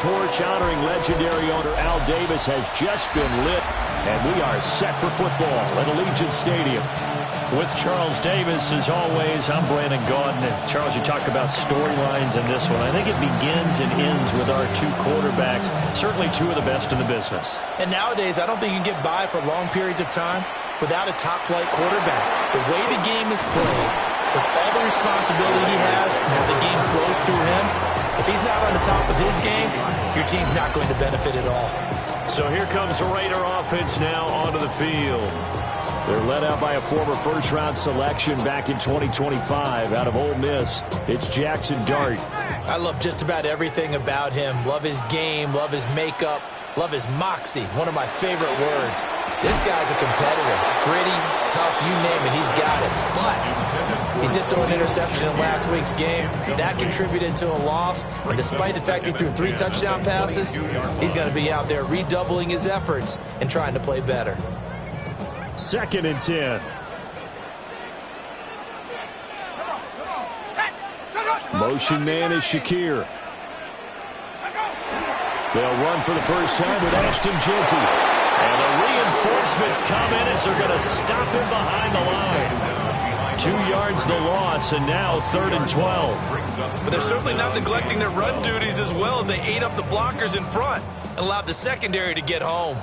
torch honoring legendary owner Al Davis has just been lit, and we are set for football at Allegiant Stadium. With Charles Davis, as always, I'm Brandon Gaudin. And Charles, you talk about storylines in this one. I think it begins and ends with our two quarterbacks, certainly two of the best in the business. And nowadays, I don't think you can get by for long periods of time without a top-flight quarterback. The way the game is played, with all the responsibility he has and how the game flows through him, if he's not on the top of his game, your team's not going to benefit at all. So here comes the Raider offense now onto the field. They're led out by a former first-round selection back in 2025 out of Ole Miss. It's Jackson Dart. I love just about everything about him. Love his game, love his makeup, love his moxie, one of my favorite words. This guy's a competitor. Gritty, tough, you name it, he's got it. But he did throw an interception in last week's game. That contributed to a loss. And despite the fact he threw 3 touchdown passes, he's going to be out there redoubling his efforts and trying to play better. 2nd and 10. Motion man is Shakir. They'll run for the first time with Ashton Jeanty. And the reinforcements come in as they're going to stop him behind the line. 2 yards the loss, and now 3rd and 12. But they're certainly not neglecting their run duties as well as they ate up the blockers in front and allowed the secondary to get home.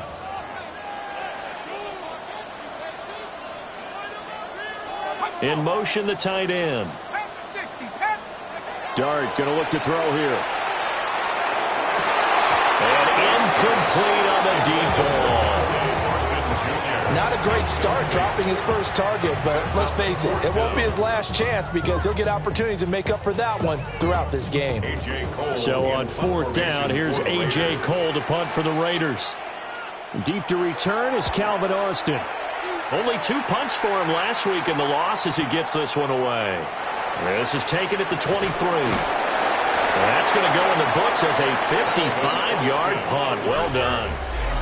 In motion, the tight end. Dart going to look to throw here. And incomplete on the deep ball. Not a great start dropping his first target, but let's face it, it won't be his last chance because he'll get opportunities to make up for that one throughout this game. So on 4th down, here's A.J. Cole to punt for the Raiders. Deep to return is Calvin Austin. Only 2 punts for him last week in the loss as he gets this one away. This is taken at the 23. That's going to go in the books as a 55-yard punt. Well done.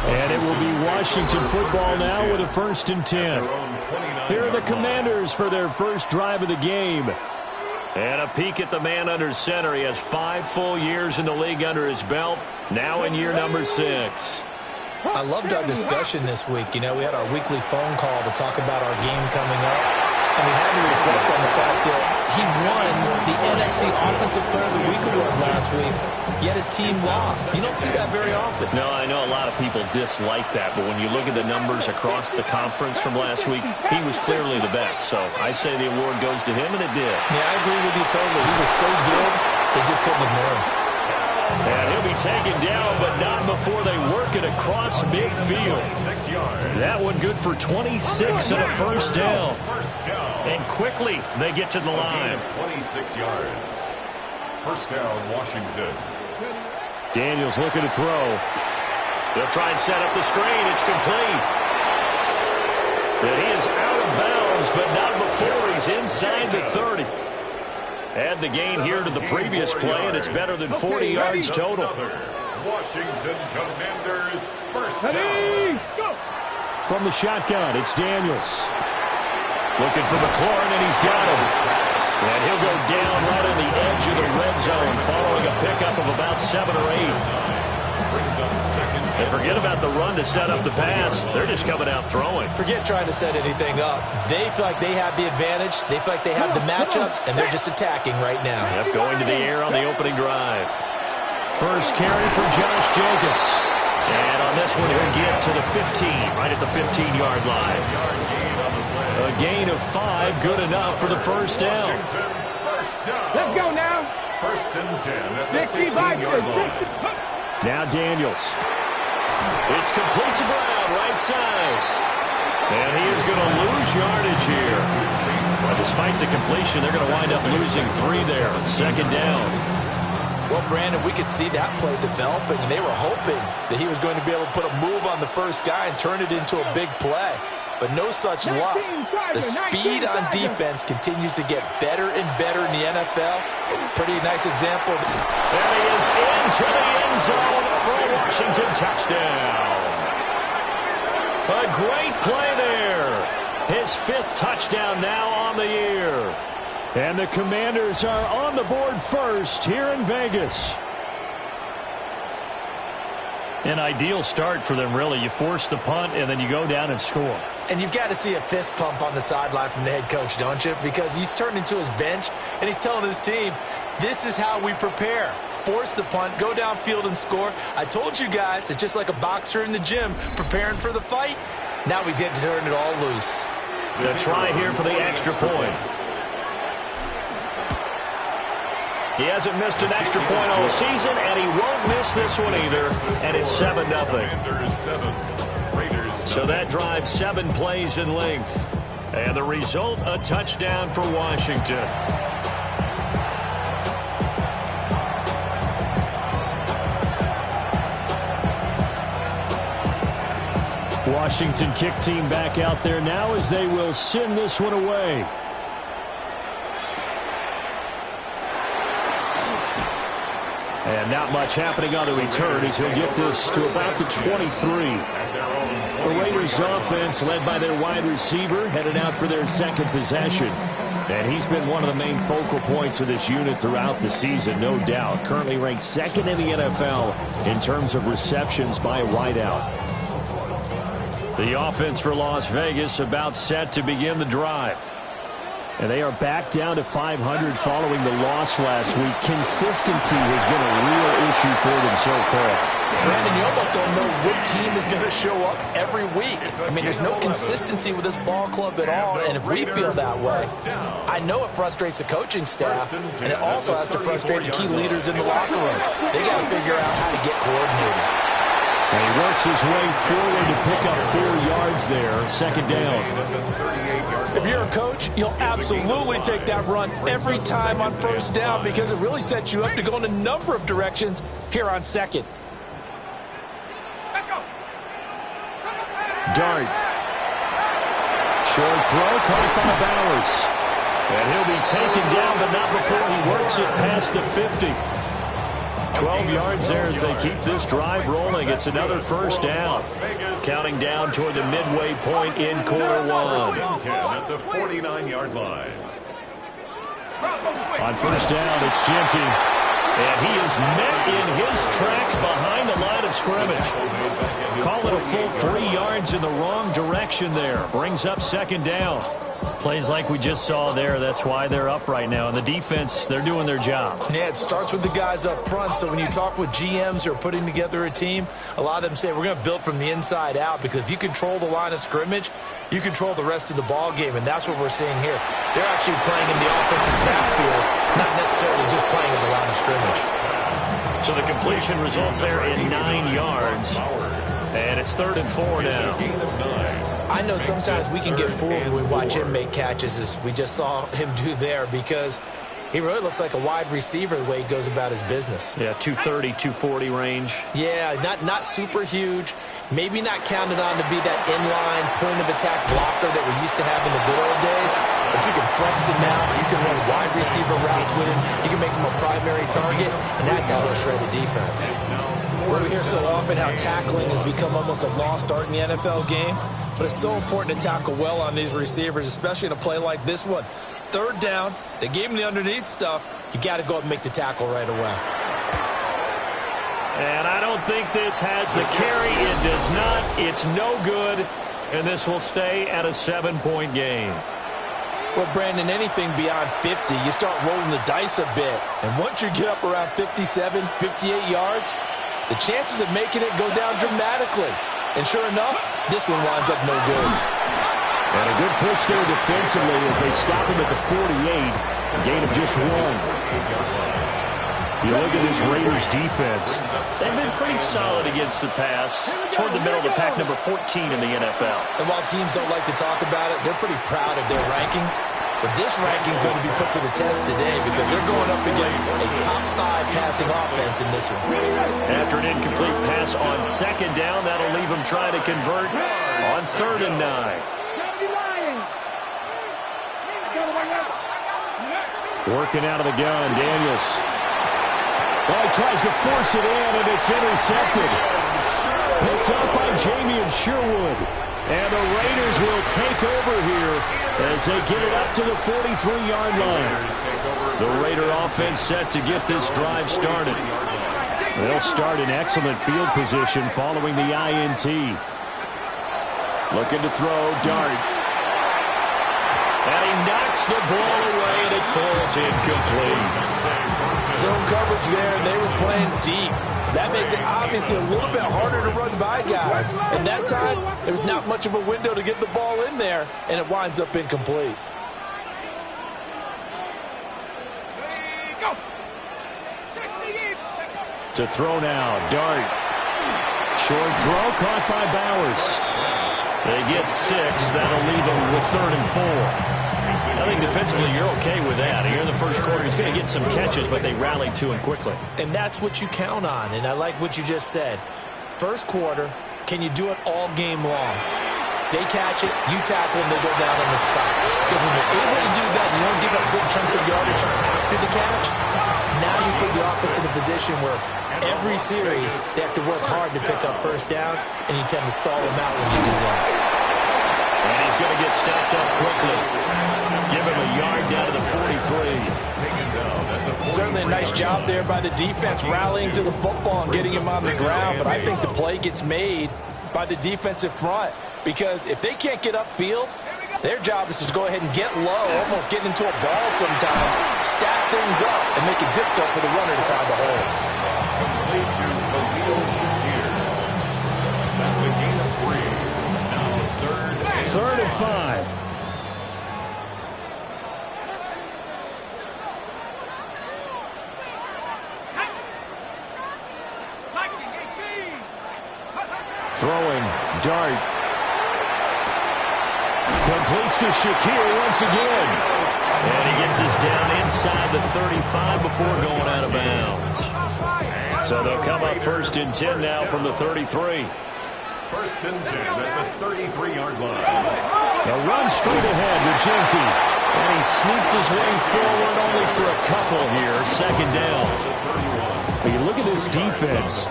And it will be Washington football now with a 1st and 10. Here are the Commanders for their first drive of the game. And a peek at the man under center. He has 5 full years in the league under his belt, now in year number 6. I loved our discussion this week. You know, we had our weekly phone call to talk about our game coming up. And we had to reflect on the fact that he won the NFC Offensive Player of the Week award last week, yet his team lost. You don't see that very often. No, I know a lot of people dislike that, but when you look at the numbers across the conference from last week, he was clearly the best. So I say the award goes to him, and it did. Yeah, I agree with you totally. He was so good, they just couldn't ignore him. And he'll be taken down, but not before they work it across midfield. That one good for 26 and a 1st down. And quickly they get to the line. 26 yards. 1st down, Washington. Daniels looking to throw. They'll try and set up the screen. It's complete. And he is out of bounds, but not before he's inside the 30. Add the gain here to the previous play, and it's better than 40 yards total. Washington Commanders, 1st down. From the shotgun, it's Daniels. Looking for McLaurin, and he's got him. And he'll go down right on the edge of the red zone, following a pickup of about 7 or 8. And forget about the run to set up the pass. They're just coming out throwing. Forget trying to set anything up. They feel like they have the advantage. They feel like they have the matchups, and they're just attacking right now. Yep, going to the air on the opening drive. First carry for Josh Jacobs. And on this one, he'll get to the 15, right at the 15-yard line. A gain of 5, good enough for the 1st down. Let's go now. 1st and 10 at the 15-yard line. Now Daniels. It's complete to Brown, right side. And he is going to lose yardage here. But despite the completion, they're going to wind up losing 3 there. 2nd down. Well, Brandon, we could see that play developing, and they were hoping that he was going to be able to put a move on the first guy and turn it into a big play. But no such luck. The speed on defense continues to get better and better in the NFL. Pretty nice example. And he is into the end zone for a Washington touchdown. A great play there. His 5th touchdown now on the year. And the Commanders are on the board first here in Vegas. An ideal start for them, really. You force the punt, and then you go down and score. And you've got to see a fist pump on the sideline from the head coach, don't you? Because he's turned into his bench, and he's telling his team, this is how we prepare. Force the punt, go downfield and score. I told you guys, it's just like a boxer in the gym preparing for the fight. Now we get to turn it all loose. To try here for the extra point. He hasn't missed an extra point all season, and he won't miss this one either. And it's 7-0. So that drives 7 plays in length. And the result, a touchdown for Washington. Washington kick team back out there now as they will send this one away. And not much happening on the return as he'll get this to about the 23. The Raiders offense led by their wide receiver headed out for their second possession. And he's been one of the main focal points of this unit throughout the season, no doubt. Currently ranked second in the NFL in terms of receptions by a wideout. The offense for Las Vegas about set to begin the drive. And they are back down to 500 following the loss last week. Consistency has been a real issue for them so far. Brandon, you almost don't know what team is going to show up every week. I mean, there's no consistency with this ball club at all, and if we feel that way, I know it frustrates the coaching staff, and it also has to frustrate the key leaders in the locker room. They got to figure out how to get coordinated. And he works his way forward to pick up 4 yards there, second down. If you're a coach, you'll absolutely take that run every time on first down because it really sets you up to go in a number of directions here on second. Dart. Short throw, caught by Bowers. And he'll be taken down, but not before he works it past the 50. 12 yards there as they keep this drive rolling. It's another first down. Counting down toward the midway point in quarter one. At the 49-yard line. On first down, it's Genty. And he is met in his tracks behind the line of scrimmage. Call it a full 3 yards in the wrong direction there. Brings up second down. Plays like we just saw there. That's why they're up right now. And the defense, they're doing their job. Yeah, it starts with the guys up front. So when you talk with GMs who are putting together a team, a lot of them say we're going to build from the inside out because if you control the line of scrimmage, you control the rest of the ball game, and that's what we're seeing here. They're actually playing in the offense's backfield, not necessarily just playing at the line of scrimmage. So the completion results there in 9 yards. And it's 3rd and 4 now. I know sometimes we can get fooled when we watch him make catches as we just saw him do there because he really looks like a wide receiver the way he goes about his business. Yeah, 230, 240 range. Yeah, not super huge. Maybe not counted on to be that inline point-of-attack blocker that we used to have in the good old days. But you can flex him out. You can run wide receiver routes with him. You can make him a primary target, and that's how he'll shred a defense. We hear so often how tackling has become almost a lost art in the NFL game, but it's so important to tackle well on these receivers, especially in a play like this one. 3rd down, they gave him the underneath stuff. You got to go up and make the tackle right away. And I don't think this has the carry. It does not. It's no good, and this will stay at a 7-point game. Well, Brandon, anything beyond 50, you start rolling the dice a bit. And once you get up around 57, 58 yards, the chances of making it go down dramatically. And sure enough, this one winds up no good. And a good push there defensively as they stop him at the 48. A gain of just 1. You look at this Raiders defense. They've been pretty solid against the pass. Toward the middle of the pack, number 14 in the NFL. And while teams don't like to talk about it, they're pretty proud of their rankings. But this ranking is going to be put to the test today because they're going up against a top 5 passing offense in this one. After an incomplete pass on second down, that'll leave them trying to convert on 3rd and 9. Working out of the gun, Daniels. Well, he tries to force it in, and it's intercepted. Picked up by Jamie Sherwood. And the Raiders will take over here as they get it up to the 43-yard line. The Raider offense set to get this drive started. They'll start in excellent field position following the INT. Looking to throw, Dart. And he knocks the ball away, and it falls incomplete. Zone coverage there, and they were playing deep. That makes it obviously a little bit harder to run by guys. And that time, there was not much of a window to get the ball in there, and it winds up incomplete. To throw now, Dart. Short throw caught by Bowers. They get 6. That'll leave them with 3rd and 4. I think defensively you're okay with that. Here in the first quarter, he's going to get some catches, but they rallied to him quickly. And that's what you count on, and I like what you just said. First quarter, can you do it all game long? They catch it, you tackle them, they go down on the spot. Because when you're able to do that, you don't give up big chunks of yardage after the catch. Now you put the offense in a position where every series they have to work hard to pick up first downs, and you tend to stall them out when you do that. And he's going to get stopped up quickly. Give him a yard down to the 43. Certainly a nice job there by the defense rallying to the football and getting him on the ground, but I think the play gets made by the defensive front, because if they can't get upfield, their job is to go ahead and get low, almost get into a ball sometimes, stack things up, and make it difficult for the runner to find the hole. That's a gain of 3. Now 3rd and 5. Throwing, Dart. Completes to Shakir once again. And he gets us down inside the 35 before going out of bounds. So they'll come up 1st and 10 now from the 33. 1st and 10 at the 33-yard line. A run straight ahead with Genti. And he sneaks his way forward only for a couple here. 2nd down. But you look at this defense.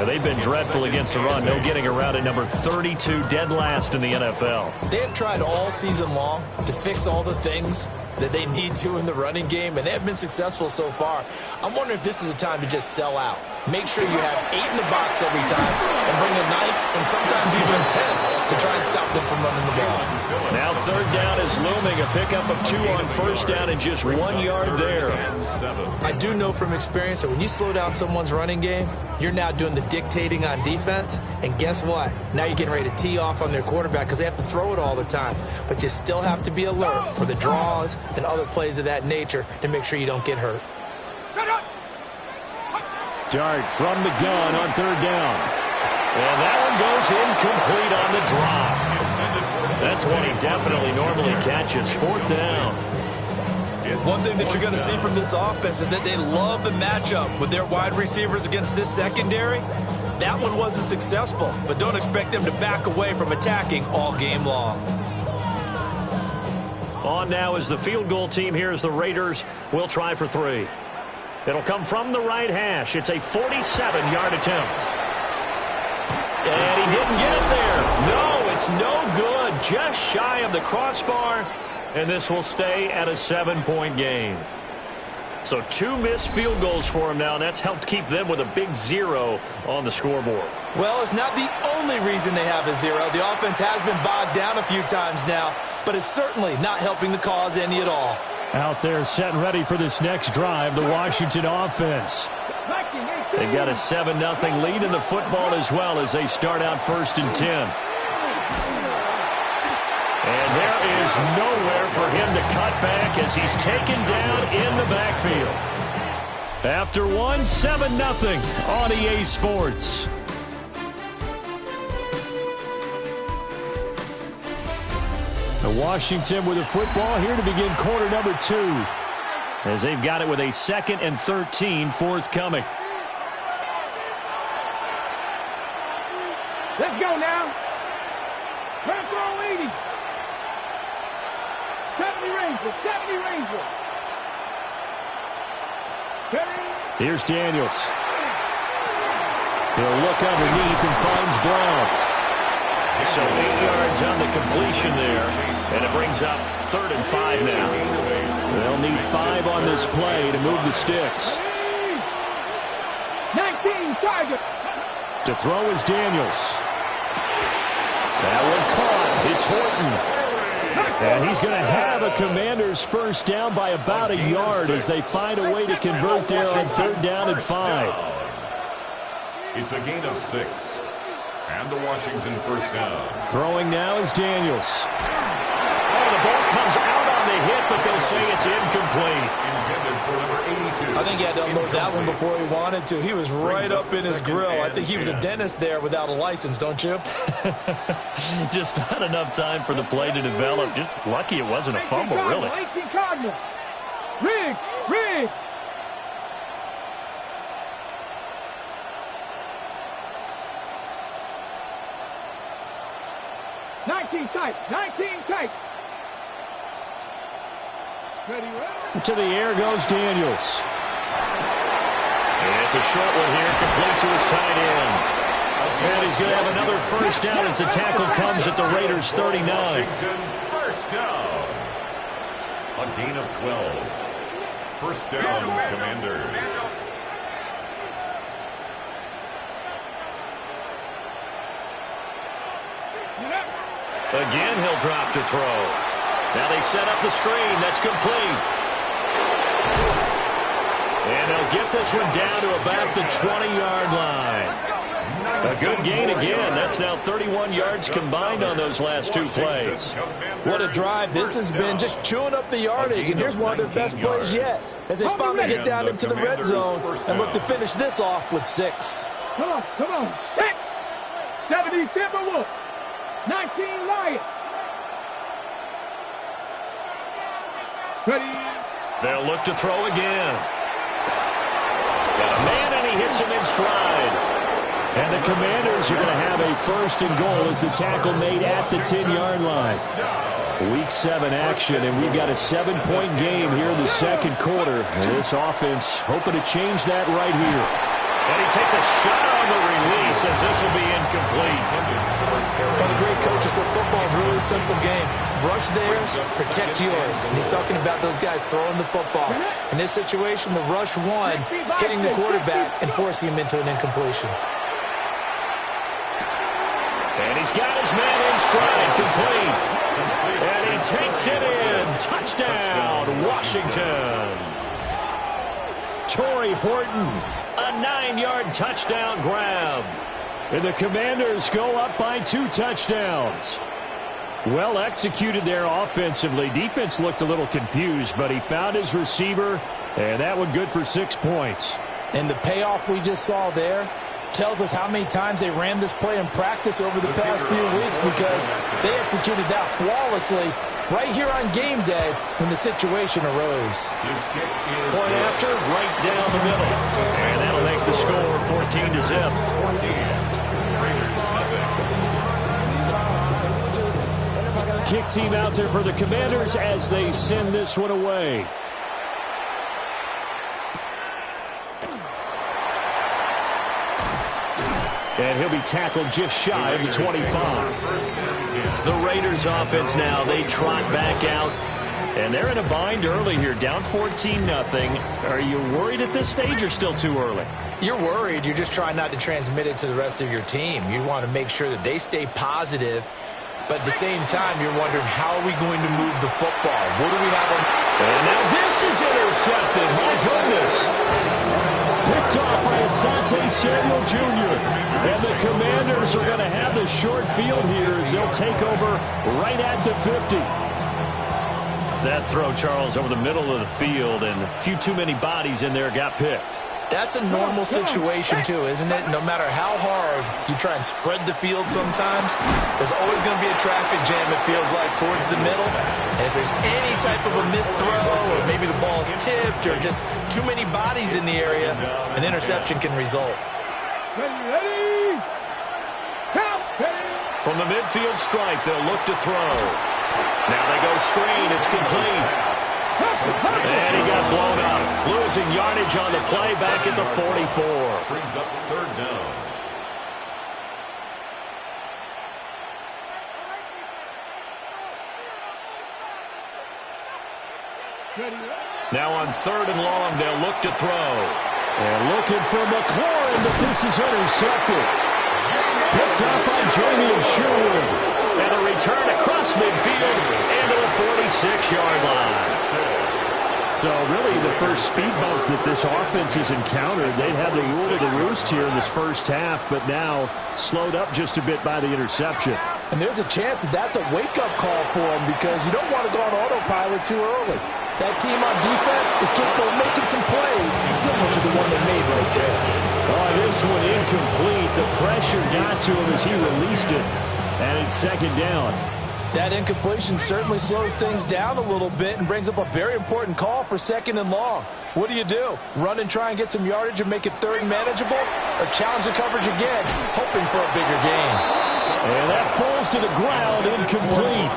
They've been dreadful against the run. No getting around at number 32, dead last in the NFL. They have tried all season long to fix all the things that they need to in the running game, and they have been successful so far. I'm wondering if this is a time to just sell out. Make sure you have 8 in the box every time and bring a 9th and sometimes even a 10th to try and stop them from running the ball. Now 3rd down is looming. A pickup of 2 on 1st down and just 1 yard there. I do know from experience that when you slow down someone's running game, you're now doing the dictating on defense, and guess what? Now you're getting ready to tee off on their quarterback because they have to throw it all the time. But you still have to be alert for the draws and other plays of that nature to make sure you don't get hurt. Dart from the gun on 3rd down. And that one goes incomplete on the drop. That's one he definitely normally catches. 4th down. One thing that you're going to see from this offense is that they love the matchup with their wide receivers against this secondary. That one wasn't successful, but don't expect them to back away from attacking all game long. On now is the field goal team. Here's the Raiders. We'll try for 3. It'll come from the right hash. It's a 47-yard attempt. And he didn't get it there. No, it's no good. Just shy of the crossbar. And this will stay at a 7-point game. So 2 missed field goals for him now, and that's helped keep them with a big 0 on the scoreboard. Well, it's not the only reason they have a 0. The offense has been bogged down a few times now, but it's certainly not helping the cause any at all. Out there set and ready for this next drive, the Washington offense. They've got a 7-0 lead in the football as well as they start out 1st and 10. And there is nowhere for him to cut back as he's taken down in the backfield. After 7-0 on EA Sports. Washington with the football here to begin quarter number 2. As they've got it with a 2nd and 13 forthcoming. Let's go now. Turn throw 80. 70 Ranger, 70 Ranger. Here's Daniels. He'll look underneath and finds Brown. So 8 yards on the completion there, and it brings up 3rd and 5 now. They'll need 5 on this play to move the sticks. 19, To throw is Daniels. That one caught. It's Horton. And he's going to have a Commanders first down by about a yard as they find a way to convert there on 3rd down and 5. It's a gain of 6. And the Washington first down. Throwing now is Daniels. Oh, the ball comes out on the hit, but they'll say it's incomplete. Intended for number 82. I think he had to unload that one before he wanted to. He was right up in his grill. I think he was a dentist there without a license, don't you? Just not enough time for the play to develop. Just lucky it wasn't a fumble, really. 18 Cardinals. Riggs. 19 tight. To the air goes Daniels. And it's a short one here, complete to his tight end. And he's going to have another first down as the tackle comes at the Raiders' 39. Washington first down. A gain of 12. First down, Commanders. Again, he'll drop to throw. Now they set up the screen. That's complete. And they'll get this one down to about the 20-yard line. A good gain again. That's now 31 yards combined on those last 2 plays. What a drive. This has been just chewing up the yardage, and here's one of their best plays yet as they finally get down into the red zone and look to finish this off with 6. Come on. 6. 70 Timberwolves. 19 Lions. Ready. They'll look to throw again. Got a man, and he hits him in stride. And the Commanders are going to have a first and goal as the tackle made at the 10-yard line. Week 7 action, and we've got a 7-point game here in the second quarter. And this offense hoping to change that right here. And he takes a shot on the release as this will be incomplete. Well, the great coaches said football is a really simple game. Rush theirs, protect yours. And he's talking about those guys throwing the football. In this situation, the rush one, hitting the quarterback and forcing him into an incompletion. And he's got his man in stride, complete. And he takes it in. Touchdown, Washington. Torrey Horton, a 9-yard touchdown grab. And the Commanders go up by 2 touchdowns. Well executed there offensively. Defense looked a little confused, but he found his receiver, and that one good for 6 points. And the payoff we just saw there tells us how many times they ran this play in practice over the past few weeks, because they executed that flawlessly right here on game day when the situation arose. Point after, right down the middle. And that'll make the score 14-0. Kick team out there for the Commanders as they send this one away. And he'll be tackled just shy of the 25. The Raiders offense now, they trot back out. And they're in a bind early here, down 14-0. Are you worried at this stage or still too early? You're worried. You're just trying not to transmit it to the rest of your team. You want to make sure that they stay positive. But at the same time, you're wondering, how are we going to move the football? What do we have on? And now this is intercepted. My goodness. Picked off by Asante Samuel Jr. And the Commanders are going to have the short field here as they'll take over right at the 50. That throw, Charles, over the middle of the field, and a few too many bodies in there got picked. That's a normal situation, too, isn't it? No matter how hard you try and spread the field sometimes, there's always going to be a traffic jam, it feels like, towards the middle. And if there's any type of a missed throw, or maybe the ball's tipped, or just too many bodies in the area, an interception can result. Ready. From the midfield strike, they'll look to throw. Now they go screen. It's complete. And he got blown up. Losing yardage on the play back at the 44. Brings up 3rd down. Now on 3rd and long, they'll look to throw. And looking for McLaurin, but this is intercepted. Picked up by Jamie of Sherwood. And a return across midfield into the 46-yard line. So really the first speed bump that this offense has encountered, they'd had the rule of the roost here in this first half, but now slowed up just a bit by the interception. And there's a chance that that's a wake-up call for them because you don't want to go on autopilot too early. That team on defense is capable of making some plays similar to the one they made right there. Oh, this one incomplete. The pressure got to him as he released it, and it's second down. That incompletion certainly slows things down a little bit and brings up a very important call for second and long. What do? Run and try and get some yardage and make it third and manageable? Or challenge the coverage again, hoping for a bigger gain? And that falls to the ground, incomplete.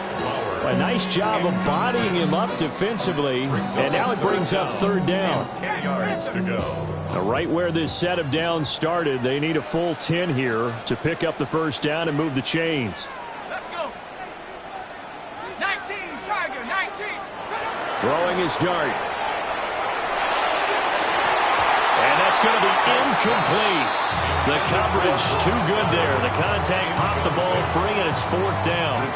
A nice job of bodying him up defensively, and now it brings up third down. 10 yards to go. Right where this set of downs started, they need a full 10 here to pick up the first down and move the chains. Let's go. 19, Tiger, 19. Throwing his dart. And that's going to be incomplete. The coverage too good there. The contact popped the ball free, and it's fourth down.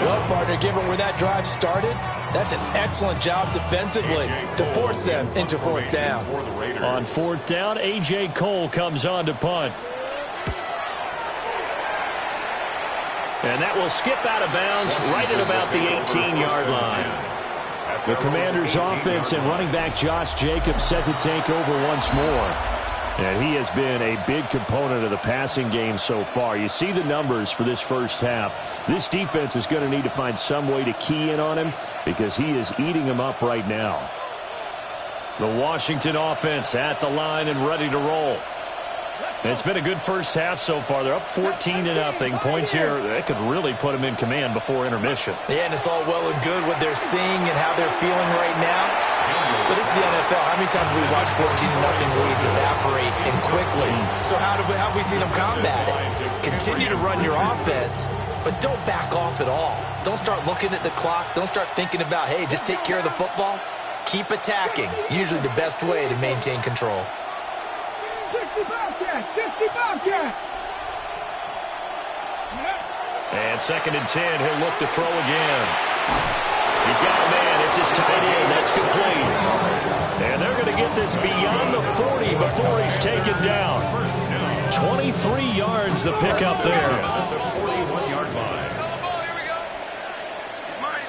Well, partner, given where that drive started, that's an excellent job defensively to force them into fourth down. On fourth down, A.J. Cole comes on to punt. And that will skip out of bounds right at about the 18-yard line. The Commanders' offense and running back Josh Jacobs set to take over once more. And he has been a big component of the passing game so far. You see the numbers for this first half. This defense is going to need to find some way to key in on him because he is eating them up right now. The Washington offense at the line and ready to roll. It's been a good first half so far. They're up 14-0. Points here, that could really put them in command before intermission. Yeah, and it's all well and good what they're seeing and how they're feeling right now. But this is the NFL. How many times have we watched 14-0 leads evaporate and quickly? So how have we seen them combat it? Continue to run your offense, but don't back off at all. Don't start looking at the clock. Don't start thinking about, hey, just take care of the football. Keep attacking. Usually the best way to maintain control. 60 Bobcat. And second and 10, he'll look to throw again. He's got a man. It's his tight end. That's complete. And they're going to get this beyond the 40 before he's taken down. 23 yards the pickup there. At the 41-yard line. Here we go. He's mine.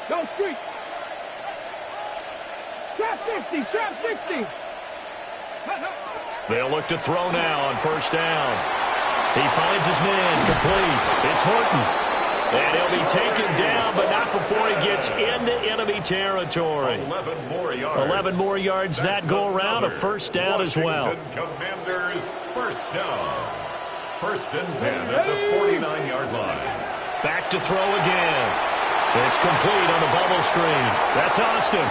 Go street. Trap 60. They'll look to throw now on first down. He finds his man, complete. It's Horton. And he'll be taken down, but not before he gets into enemy territory. 11 more yards. 11 more yards that go around, a first down as well. Commanders, first down. First and 10 at the 49-yard line. Back to throw again. It's complete on the bubble screen. That's Austin.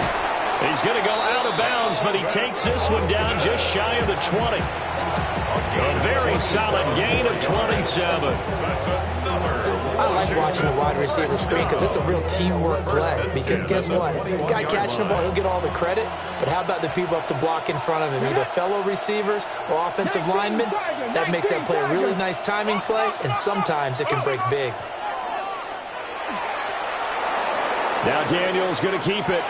He's going to go out of bounds, but he takes this one down just shy of the 20. A very solid gain of 27. That's another. I like watching the wide receiver screen because it's a real teamwork play. Because guess what? The guy catching the ball, he'll get all the credit. But how about the people up to block in front of him, either fellow receivers or offensive linemen? That makes that play a really nice timing play, and sometimes it can break big. Now Daniel's going to keep it.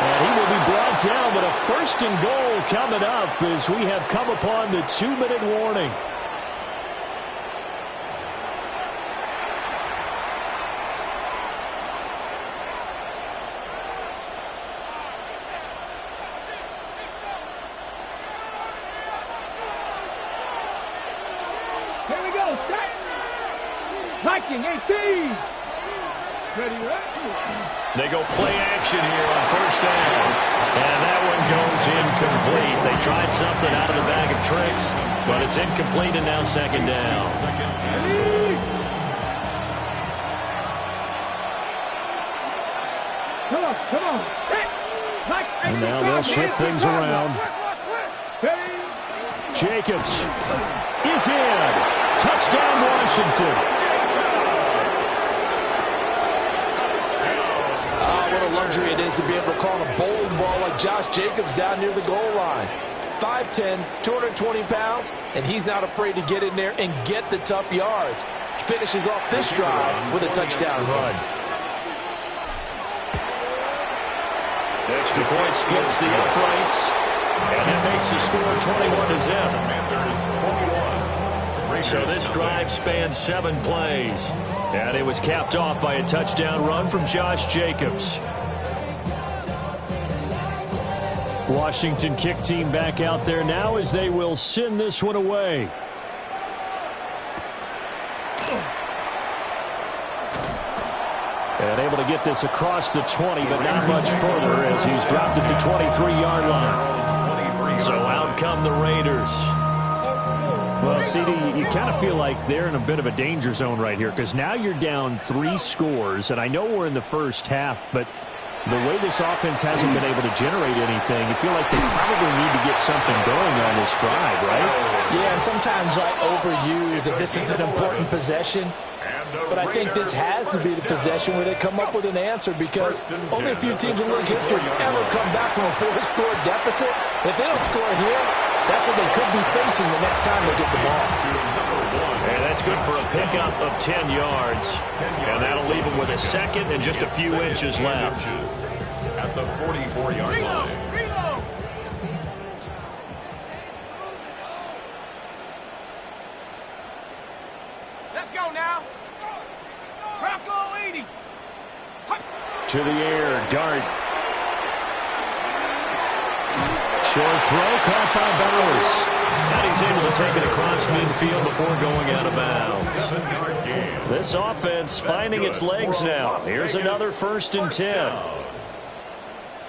And he will be brought down, but a first and goal coming up as we have come upon the 2-minute warning. Here we go. Set. Viking 18. Ready, They go play action here on first down. And that one goes incomplete. They tried something out of the bag of tricks, but it's incomplete and now second down. Come on. And now they'll shift things around. Jacobs is in. Touchdown, Washington. a luxury it is to be able to call a bowling ball like Josh Jacobs down near the goal line. 5'10", 220 pounds, and he's not afraid to get in there and get the tough yards. He finishes off this drive with a touchdown run. The extra point splits the uprights, and that makes the score 21-0. So this drive spans 7 plays, and it was capped off by a touchdown run from Josh Jacobs. Washington kick team back out there now as they will send this one away. And able to get this across the 20, but not much further as he's dropped it to 23-yard line. So out come the Raiders. Well, CD, you kind of feel like they're in a bit of a danger zone right here because now you're down 3 scores, and I know we're in the first half, but the way this offense hasn't been able to generate anything, you feel like they probably need to get something going on this drive, right? Yeah, and sometimes I overuse that this is an important possession. But I think this has to be the possession where they come up with an answer because only a few teams in league history ever come back from a 4-score deficit. If they don't score here, that's what they could be facing the next time they get the ball. And that's good for a pickup of 10 yards. And that'll leave them with a second and just a few inches left. At the 44-yard line. Let's go now. Rocco 80. To the air, Dart. Short throw caught by Bowers. And he's able to take it across midfield before going out of bounds. This offense finding its legs now. Here's another 1st and 10.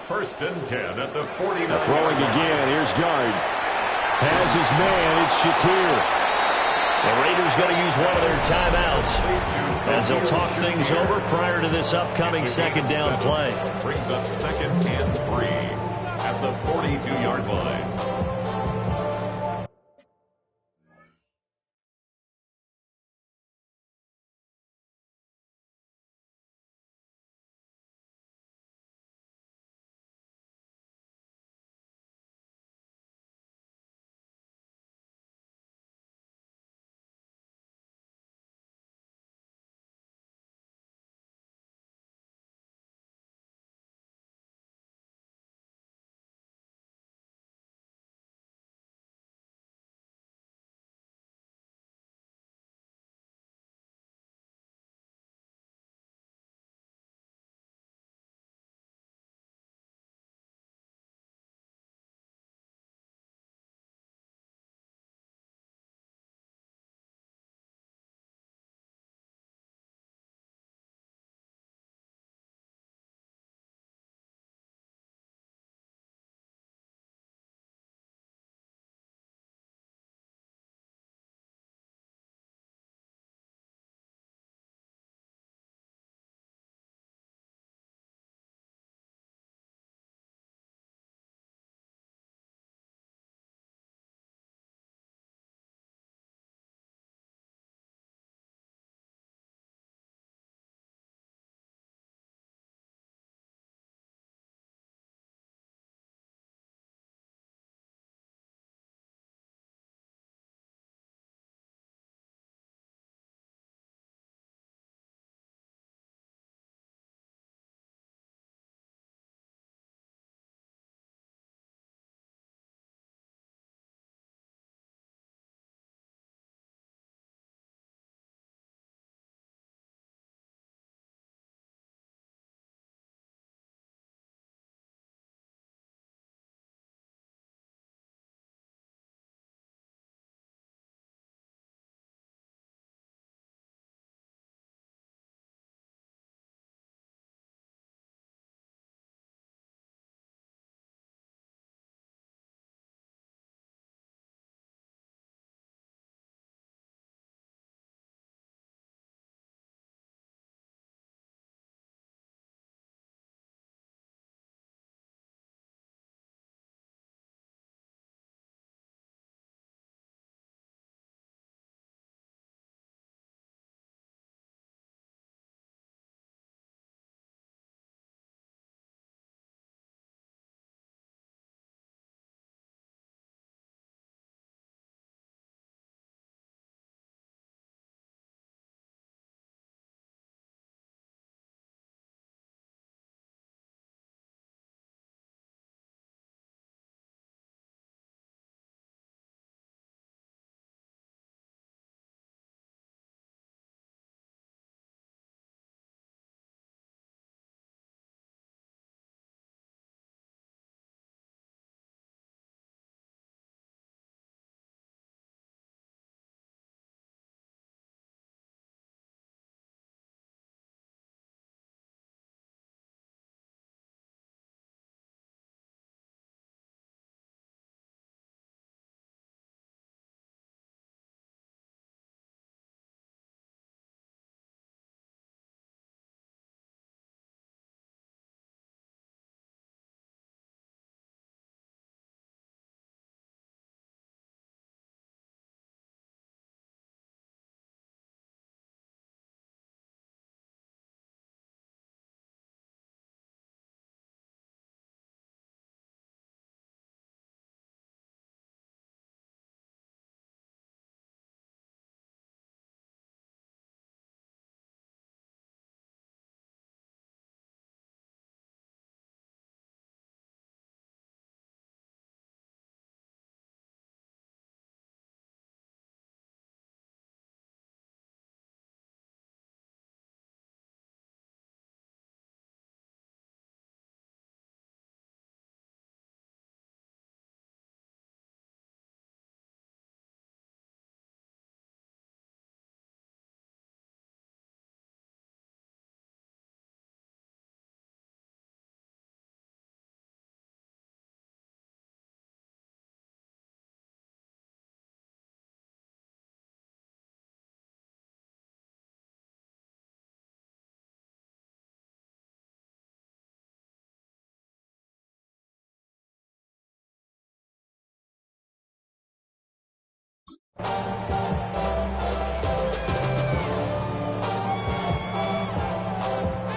1st and 10 at the 49. Throwing again. Here's Dart. Has his man. It's Shakir. The Raiders going to use one of their timeouts as they'll talk things over prior to this upcoming 2nd down play. Brings up 2nd and 3 at the 42-yard line.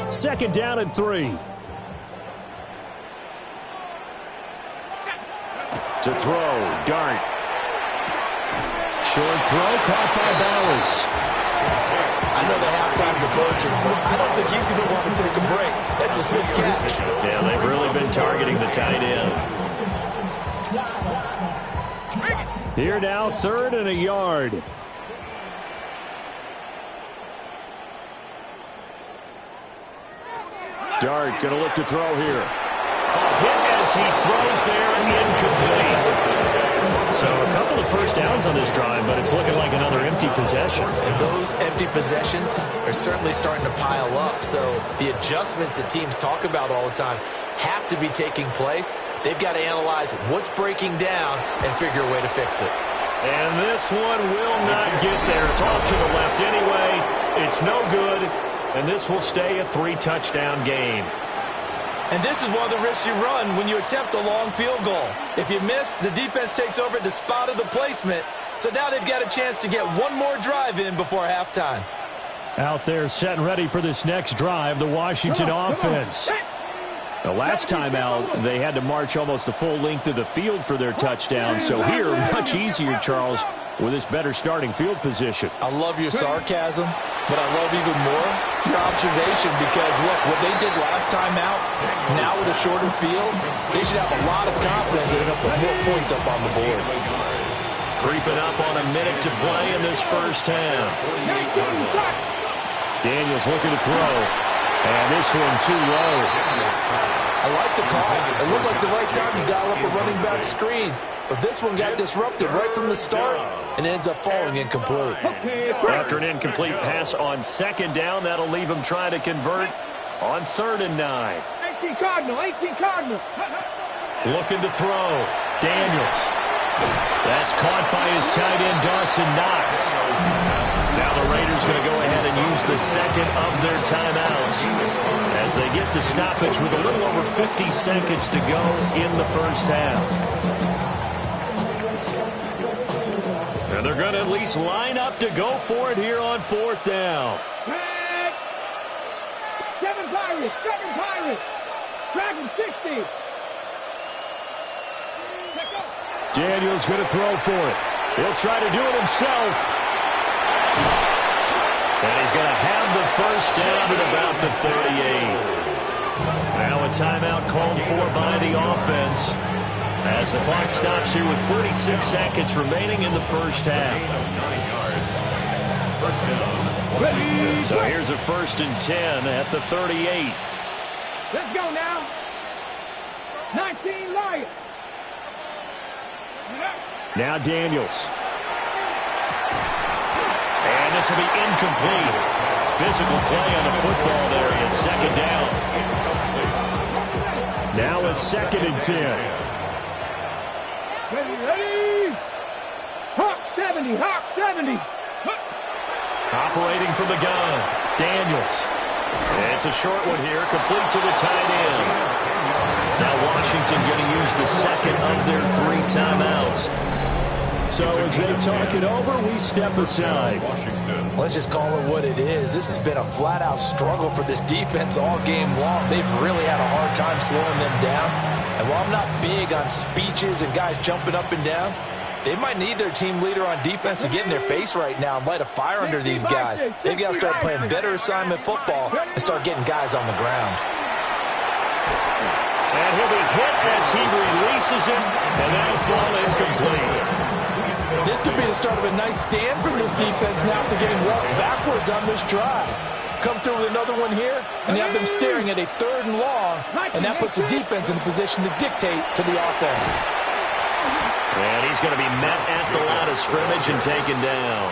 Second down and 3. To throw, Dart. Short throw, caught by Bowers. I know the halftime's approaching, but I don't think he's going to want to take a break. That's his fifth catch. Yeah, they've really been targeting the tight end. Here now, 3rd and a yard. Dart going to look to throw here. A hit as he throws there, incomplete. So a couple of first downs on this drive, but it's looking like another empty possession. And those empty possessions are certainly starting to pile up. So the adjustments that teams talk about all the time have to be taking place. They've got to analyze what's breaking down and figure a way to fix it. And this one will not get there. It's off to the left anyway. It's no good. And this will stay a 3-touchdown game. And this is one of the risks you run when you attempt a long field goal. If you miss, the defense takes over at the spot of the placement. So now they've got a chance to get one more drive in before halftime. Out there set and ready for this next drive, the Washington offense. The last time out, they had to march almost the full length of the field for their touchdown. So here, much easier, Charles, with this better starting field position. I love your sarcasm, but I love even more your observation because, look, what they did last time out, now with a shorter field, they should have a lot of confidence that they're going to put more points up on the board. Creeping up on a minute to play in this first half. Daniels looking to throw, and this one too low. I like the call. It looked like the right time to dial up a running back screen. But this one got disrupted right from the start and ends up falling incomplete. After an incomplete pass on second down, that'll leave him trying to convert on 3rd and 9. 18 Cardinal, 18 Cardinal. Looking to throw. Daniels. That's caught by his tight end, Dawson Knox. Now the Raiders going to go ahead and use the second of their timeouts as they get the stoppage with a little over 50 seconds to go in the first half. And they're going to at least line up to go for it here on 4th down. Seven Pirates. Dragon 60. Daniels going to throw for it. He'll try to do it himself. And he's going to have the first down at about the 38. Now a timeout called for by the offense as the clock stops here with 46 seconds remaining in the first half. So here's a 1st and 10 at the 38. Let's go now. 19 Lions. Now Daniels. And this will be incomplete. Physical play on the football there at second down. Now a 2nd and 10. Ready. Hawk 70. Operating from the gun. Daniels. It's a short one here, complete to the tight end. Now Washington going to use the second of their 3 timeouts. So as they talk it over, we step aside. Let's just call it what it is. This has been a flat-out struggle for this defense all game long. They've really had a hard time slowing them down. And while I'm not big on speeches and guys jumping up and down, they might need their team leader on defense to get in their face right now and light a fire under these guys. They've got to start playing better assignment football and start getting guys on the ground. And he'll be hit as he releases it, and that'll fall incomplete. This could be the start of a nice stand from this defense now after getting walked backwards on this drive. Come through with another one here, and have them staring at a 3rd and long, and that puts the defense in a position to dictate to the offense. And he's going to be met at the line of scrimmage and taken down.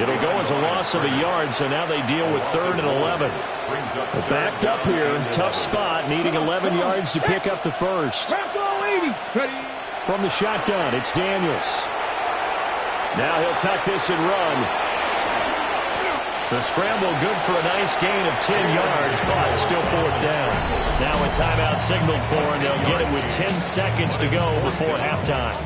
It'll go as a loss of a yard, so now they deal with 3rd and 11. They're backed up here, tough spot, needing 11 yards to pick up the first. From the shotgun, it's Daniels. Now he'll tuck this and run. The scramble good for a nice gain of 10 yards, but still 4th down. Now a timeout signaled for, and they'll get it with 10 seconds to go before halftime.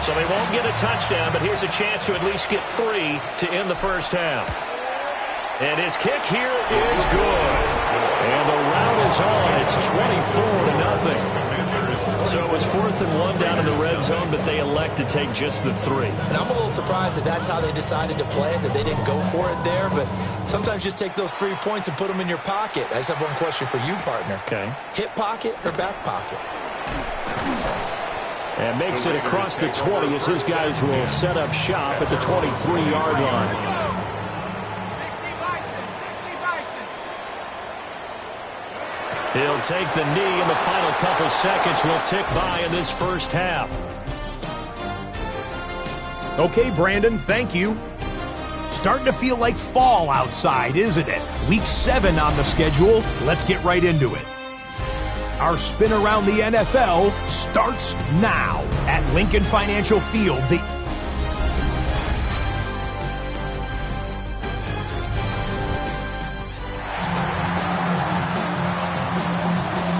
So they won't get a touchdown, but here's a chance to at least get 3 to end the first half. And his kick here is good. And the rout is on. It's 24-0. So it was 4th and 1 down in the red zone, but they elect to take just the 3. And I'm a little surprised that that's how they decided to play it, that they didn't go for it there. But sometimes just take those 3 points and put them in your pocket. I just have one question for you, partner. Okay. Hip pocket or back pocket? And makes it across the 20 as his guys will set up shop at the 23-yard line. He'll take the knee, and the final couple seconds will tick by in this first half. Okay, Brandon, thank you. Starting to feel like fall outside, isn't it? Week 7 on the schedule. Let's get right into it. Our spin around the NFL starts now at Lincoln Financial Field.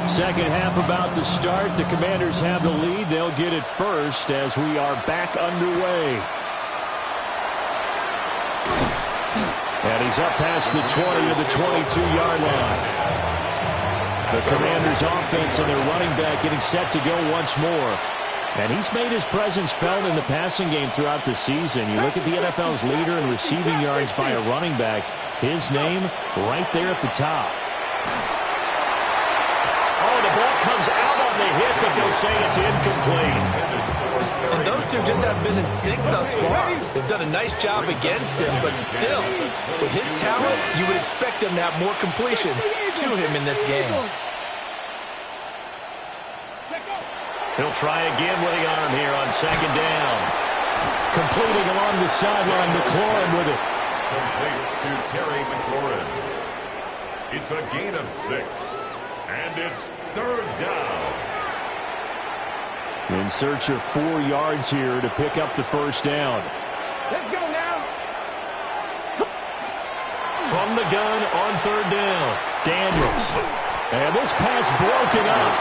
Second half about to start. The Commanders have the lead. They'll get it first as we are back underway. And he's up past the 20 to the 22-yard line. The Commanders' offense and their running back getting set to go once more. And he's made his presence felt in the passing game throughout the season. You look at the NFL's leader in receiving yards by a running back. His name right there at the top. The ball comes out on the hit, but they'll say it's incomplete. And those two just haven't been in sync thus far. They've done a nice job against him, but still, with his talent, you would expect them to have more completions to him in this game. He'll try again with the arm here on second down. Completing along the sideline, McLaurin with it. Complete to Terry McLaurin. It's a gain of 6. And it's 3rd down. In search of 4 yards here to pick up the first down. Let's go now. From the gun on 3rd down. Daniels. And this pass broken up.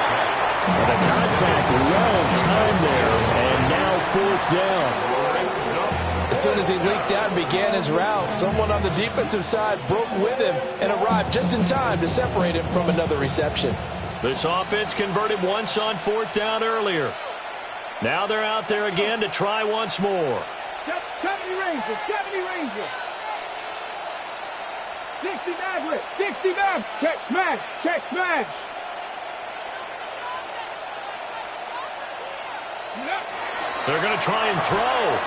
And the contact well timed there. And now 4th down. As soon as he leaked out and began his route, someone on the defensive side broke with him and arrived just in time to separate him from another reception. This offense converted once on 4th down earlier. Now they're out there again to try once more. 70 Rangers, 70 Rangers. 60 Maverick, 60 Maverick. Check smash, check smash. They're going to try and throw.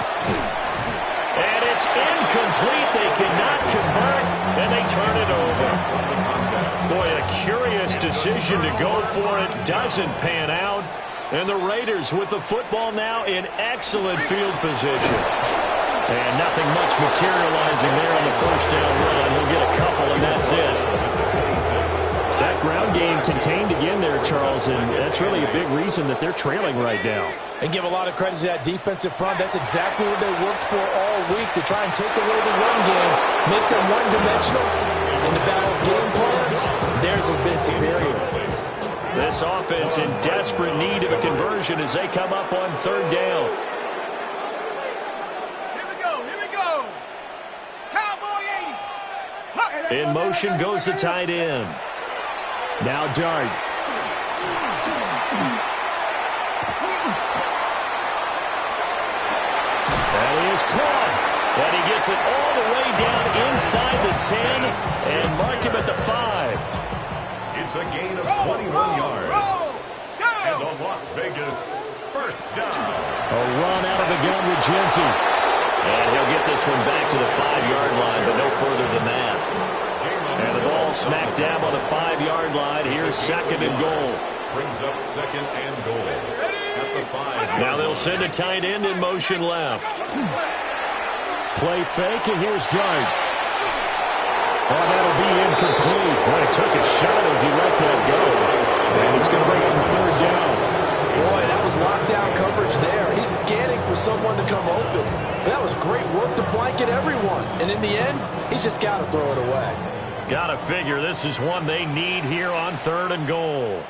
And it's incomplete. They cannot convert, and they turn it over. Boy, a curious decision to go for it. Doesn't pan out. And the Raiders with the football now in excellent field position. And nothing much materializing there on the first down run. He'll get a couple, and that's it. That ground game contained again there, Charles, and that's really a big reason that they're trailing right now. And give a lot of credit to that defensive front. That's exactly what they worked for all week, to try and take away the run game, make them one-dimensional. In the battle of game plans, theirs has been superior. This offense in desperate need of a conversion as they come up on 3rd down. Here we go. Cowboy 80. In motion goes the tight end. Now Dart. That is caught. And he gets it all the way down inside the 10 and mark him at the 5. It's a gain of 21 yards. And a Las Vegas first down. A run out of the gun with Genty. And he'll get this one back to the 5-yard line, but no further than that. And the ball smack dab on the 5-yard line. Here's 2nd and goal. Brings up 2nd and goal. At the 5. Now they'll send a tight end in motion left. Play fake, and here's Dart. Oh, that'll be incomplete. Boy, he took a shot as he let that go. And it's going to bring up 3rd down. Boy, that was lockdown coverage there. He's scanning for someone to come open. That was great work to blanket everyone. And in the end, he's just got to throw it away. Got to figure this is one they need here on 3rd and goal.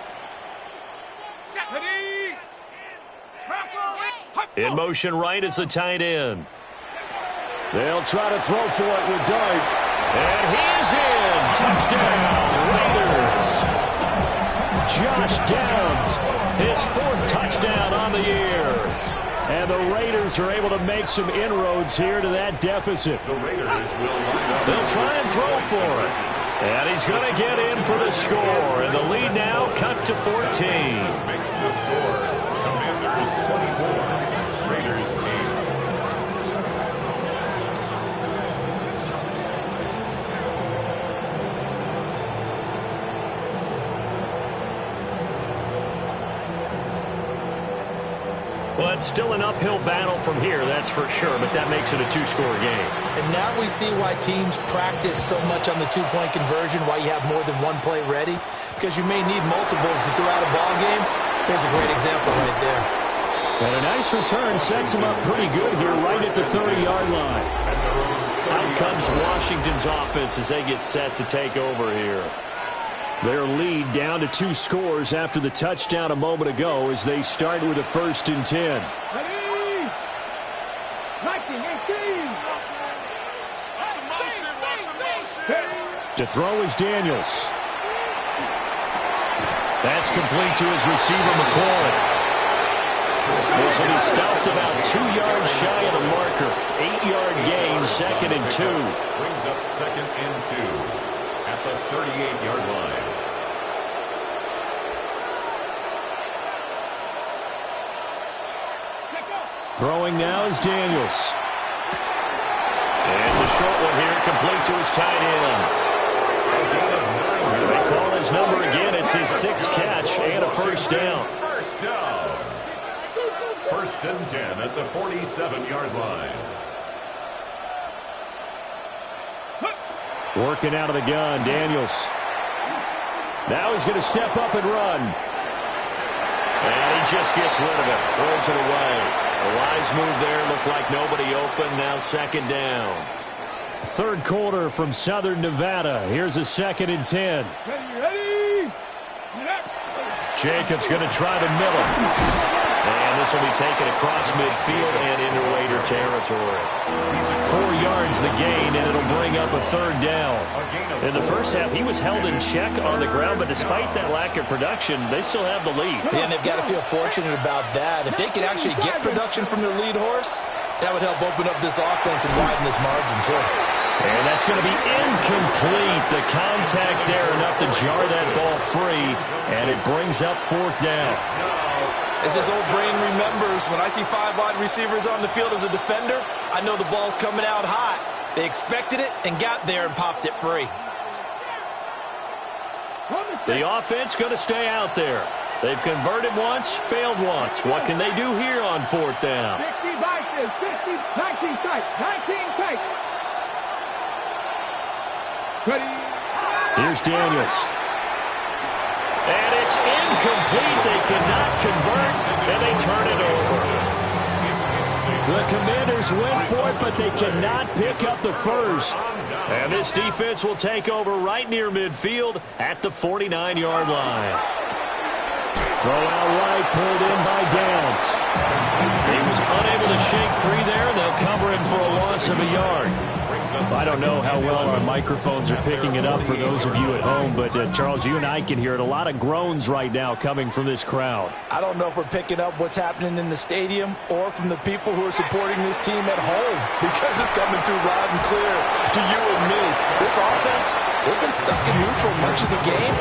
Ready. In motion right is the tight end. They'll try to throw for it with Dart. And he is in. Touchdown, Raiders. Josh Downs, his 4th touchdown on the year. And the Raiders are able to make some inroads here to that deficit. The Raiders will line up. They'll try and throw for it. And he's going to get in for the score. And the lead now cut to 14. Makes the score. Commanders 24. Raiders 8. Well, it's still an uphill battle from here, that's for sure, but that makes it a 2-score game. And now we see why teams practice so much on the 2-point conversion, why you have more than one play ready, because you may need multiples to throw out a ball game. There's a great example right there. And a nice return sets him up pretty good here right at the 30-yard line. Out comes Washington's offense as they get set to take over here. Their lead down to 2 scores after the touchdown a moment ago as they start with a 1st and 10. Ready? 19, 18. To throw is Daniels. That's complete to his receiver, McCoy. This one is stopped about 2 yards shy of the marker. 8-yard gain, 2nd and 2. Brings up 2nd and 2 at the 38-yard line. Throwing now is Daniels. And it's a short one here, complete to his tight end. They call his number again. It's his 6th catch and a 1st down. 1st down. 1st and 10 at the 47-yard line. Working out of the gun, Daniels. Now he's going to step up and run. And he just gets rid of it. Throws it away. A wise move there. Looked like nobody open. Now 2nd down. 3rd quarter from Southern Nevada. Here's a 2nd and 10. Ready? Jacobs going to try the middle. And this will be taken across midfield and into Raider territory. 4 yards the gain, and it'll bring up a 3rd down. In the first half, he was held in check on the ground, but despite that lack of production, they still have the lead. Yeah, and they've got to feel fortunate about that. If they could actually get production from their lead horse, that would help open up this offense and widen this margin, too. And that's going to be incomplete. The contact there enough to jar that ball free, and it brings up 4th down. As this old brain remembers, when I see 5 wide receivers on the field as a defender, I know the ball's coming out hot. They expected it and got there and popped it free. The offense going to stay out there. They've converted once, failed once. What can they do here on 4th down? 60 boxes, 60, 19 tight, 19 tight. Ready? Here's Daniels. And it's incomplete. They cannot convert, and they turn it over. The Commanders went for it, but they cannot pick up the 1st. And this defense will take over right near midfield at the 49-yard line. Throw out right, pulled in by Downs. He was unable to shake free there, and they'll cover him for a loss of a yard. I don't know how well our microphones are picking it up for those of you at home, but Charles, you and I can hear it. A lot of groans right now coming from this crowd. I don't know if we're picking up what's happening in the stadium or from the people who are supporting this team at home, because it's coming through loud and clear to you and me. This offense, they've been stuck in neutral much of the game,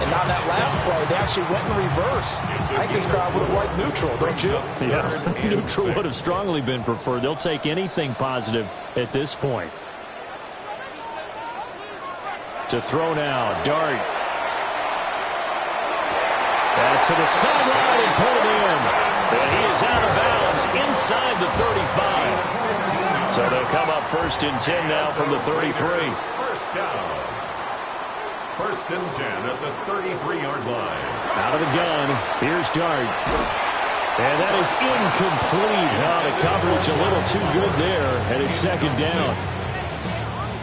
and on that last play, they actually went in reverse. I think this crowd would have liked neutral, don't you? Yeah, neutral would have strongly been preferred. They'll take anything positive at this point. To throw now, Dart. Pass to the sideline and pulled in. And he is out of bounds inside the 35. So they'll come up 1st and 10 now from the 33. 1st down. 1st and 10 at the 33-yard line. Out of the gun, here's Dart. And that is incomplete. The coverage a little too good there, and it's 2nd down.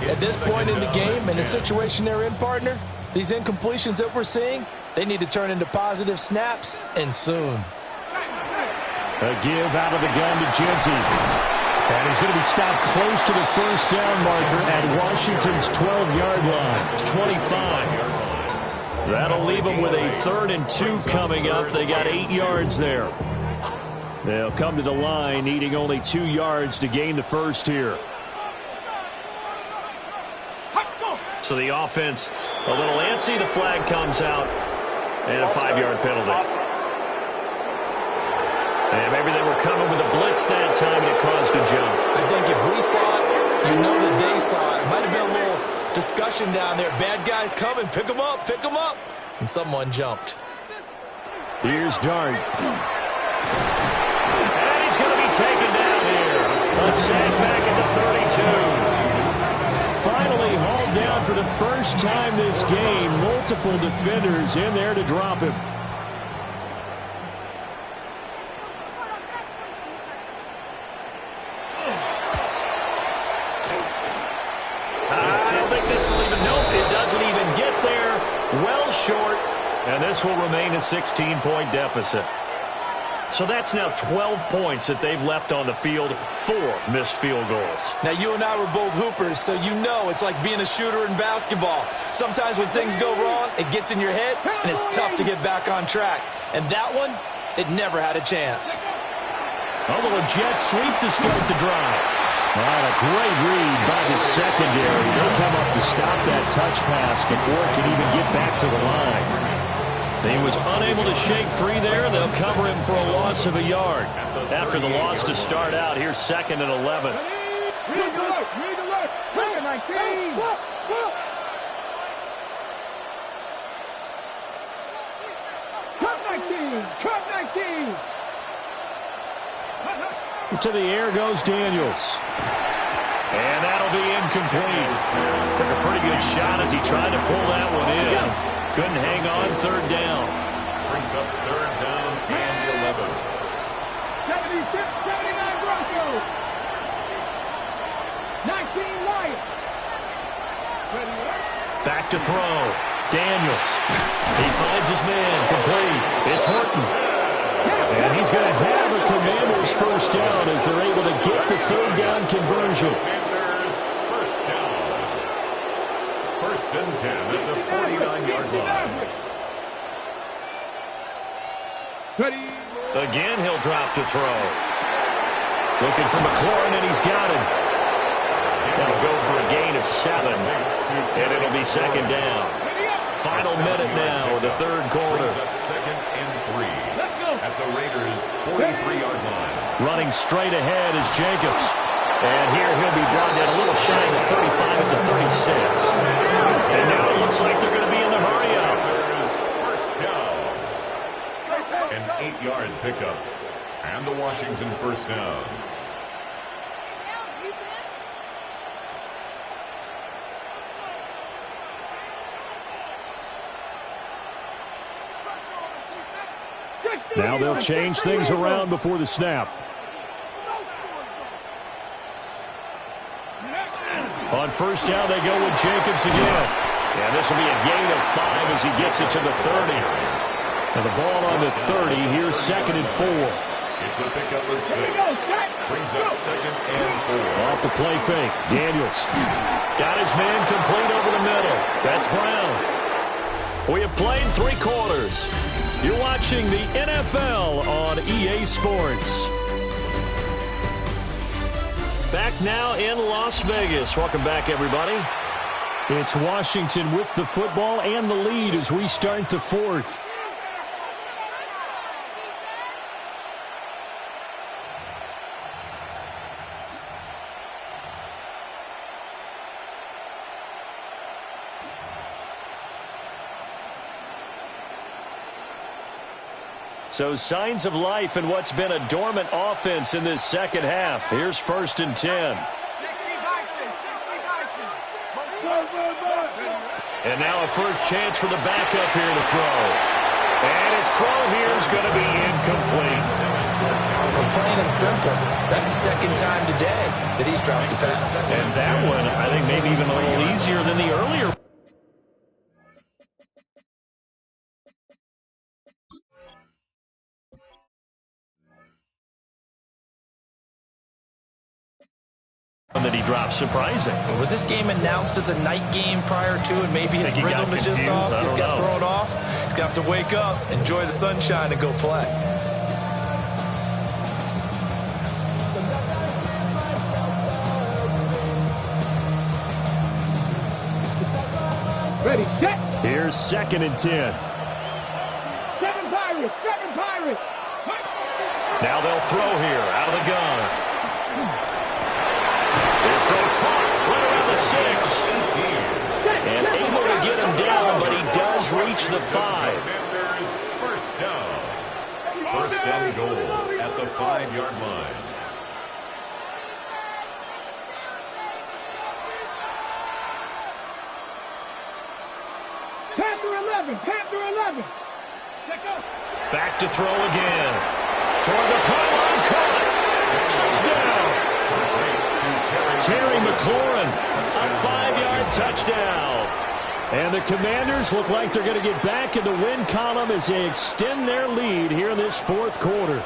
At this point in the game, in the situation they're in, partner, these incompletions that we're seeing, they need to turn into positive snaps, and soon. A give out of the gun to Genty. And he's going to be stopped close to the first down marker at Washington's 12-yard line. It's 25. That'll leave them with a 3rd and 2 coming up. They got 8 yards there. They'll come to the line needing only 2 yards to gain the first here. So the offense a little antsy. The flag comes out and a 5-yard penalty. And maybe they were coming with a blitz that time and it caused a jump. I think if we saw it, you know that they saw it. Might have been a little discussion down there. Bad guys coming. Pick them up. Pick them up. And someone jumped. Here's Dart. And he's going to be taken down here. A sack back at the 32. Finally hauled down for the first time this game. Multiple defenders in there to drop him. I don't think this will even, nope, it doesn't even get there. Well short, and this will remain a 16-point deficit. So that's now 12 points that they've left on the field, 4 missed field goals. Now, you and I were both hoopers, so you know it's like being a shooter in basketball. Sometimes when things go wrong, it gets in your head, and it's tough to get back on track. And that one, it never had a chance. A little jet sweep to start the drive. A great read by the secondary. They'll come up to stop that touch pass before it can even get back to the line. He was unable to shake free there. They'll cover him for a loss of a yard. After the loss to start out, here's 2nd and 11. Read the left. Read the left. Second 19. Cut 19. Cut 19. To the air goes Daniels. And that'll be incomplete. Took a pretty good shot as he tried to pull that one in. Couldn't hang on 3rd down. Brings up 3rd down and 11. 76, 79 Broncos. 19 Lions. Back to throw. Daniels. He finds his man. Complete. It's Horton. And he's going to have a Commanders first down as they're able to get the 3rd down conversion. Commanders first down. 1st and 10 at the 49-yard line. Again, he'll drop to throw. Looking for McLaurin, and he's got him. That'll go for a gain of 7, and it'll be 2nd down. Final minute now of the 3rd quarter. 2nd and 3 at the Raiders' 43-yard line. Running straight ahead is Jacobs. And here he'll be brought down a little shy of the 35 at the 36. And now it looks like they're going to be in the hurry up. First down. An 8-yard pickup. And the Washington first down. Now they'll change things around before the snap. On first down, they go with Jacobs again. And this will be a gain of 5 as he gets it to the 30. And the ball on the 30. Here's 2nd and 4. It's a pickup of 6. Brings up 2nd and 4. Off the play fake. Daniels got his man complete over the middle. That's Brown. We have played 3 quarters. You're watching the NFL on EA Sports. Back now in Las Vegas. Welcome back, everybody. It's Washington with the football and the lead as we start the 4th. So signs of life in what's been a dormant offense in this second half. Here's 1st and 10. And now a first chance for the backup here to throw. And his throw here is going to be incomplete. Plain and simple. That's the 2nd time today that he's dropped a pass. And that one, I think, maybe even a little easier than the earlier that he dropped. Surprising. Was this game announced as a night game prior to, and maybe his rhythm is just off? He's got thrown off. He's got to wake up, enjoy the sunshine, and go play. Ready, set. Here's 2nd and 10. 7 Pirates, 7 Pirates. Now they'll throw here out of the gun. This throw caught right around the 6. And able to get him down, but he does reach the 5. First down. First and goal at the 5-yard line. Panther 11, Panther 11. Back to throw again. Toward the pylon, caught. Touchdown. Terry McLaurin, a 5-yard touchdown. And the Commanders look like they're going to get back in the win column as they extend their lead here in this 4th quarter.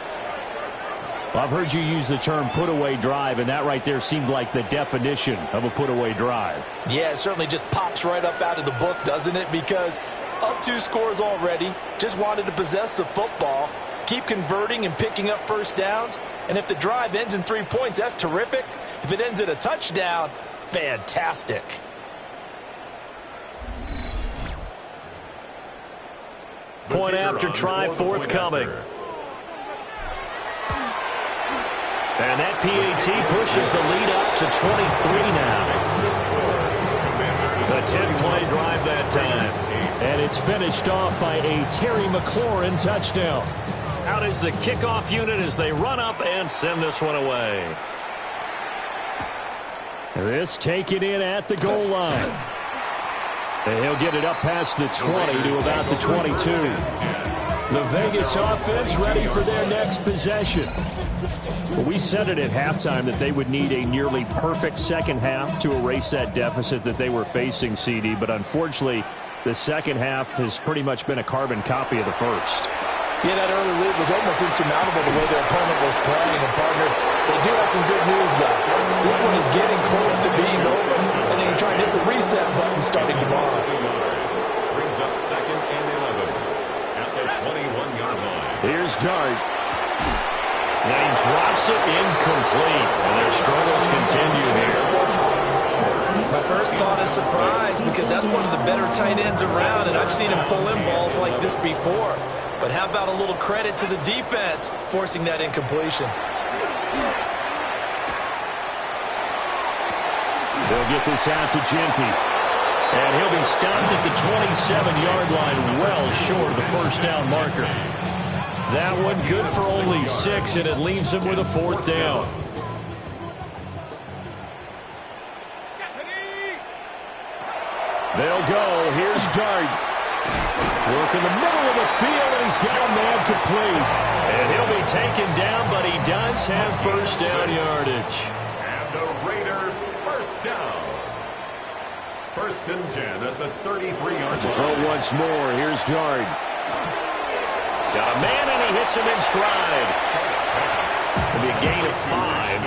Well, I've heard you use the term put-away drive, and that right there seemed like the definition of a put-away drive. Yeah, it certainly just pops right up out of the book, doesn't it? Because up 2 scores already, just wanted to possess the football, keep converting and picking up first downs. And if the drive ends in 3 points, that's terrific. If it ends in a touchdown, fantastic. Point after try forthcoming. And that PAT pushes the lead up to 23 now. The 10-play drive that time. And it's finished off by a Terry McLaurin touchdown. Out is the kickoff unit as they run up and send this one away. This taken in at the goal line. And he'll get it up past the 20 to about the 22. The Vegas offense ready for their next possession. Well, we said it at halftime that they would need a nearly perfect second half to erase that deficit that they were facing, CD. But unfortunately, the second half has pretty much been a carbon copy of the first. Yeah, that early lead was almost insurmountable the way their opponent was playing. And, partner, they do have some good news, though. This one is getting close to being over, and they can try and hit the reset button starting tomorrow. Brings up 2nd and 11 at the 21-yard line. Here's Dart. And he drops it incomplete. And their struggles continue here. My first thought is surprise, because that's one of the better tight ends around, and I've seen him pull in balls like this before. But how about a little credit to the defense forcing that incompletion? They'll get this out to Genty. And he'll be stopped at the 27-yard line, well short of the first down marker. That one good for only 6, and it leaves him with a 4th down. They'll go. Here's Dart. Work in the middle of the field, and he's got a man complete. And he'll be taken down, but he does have first down yardage. And the Raider first down. 1st and 10 at the 33-yard To line. throw once more, here's Dart. Got a man, and he hits him in stride. It'll be a gain of 5,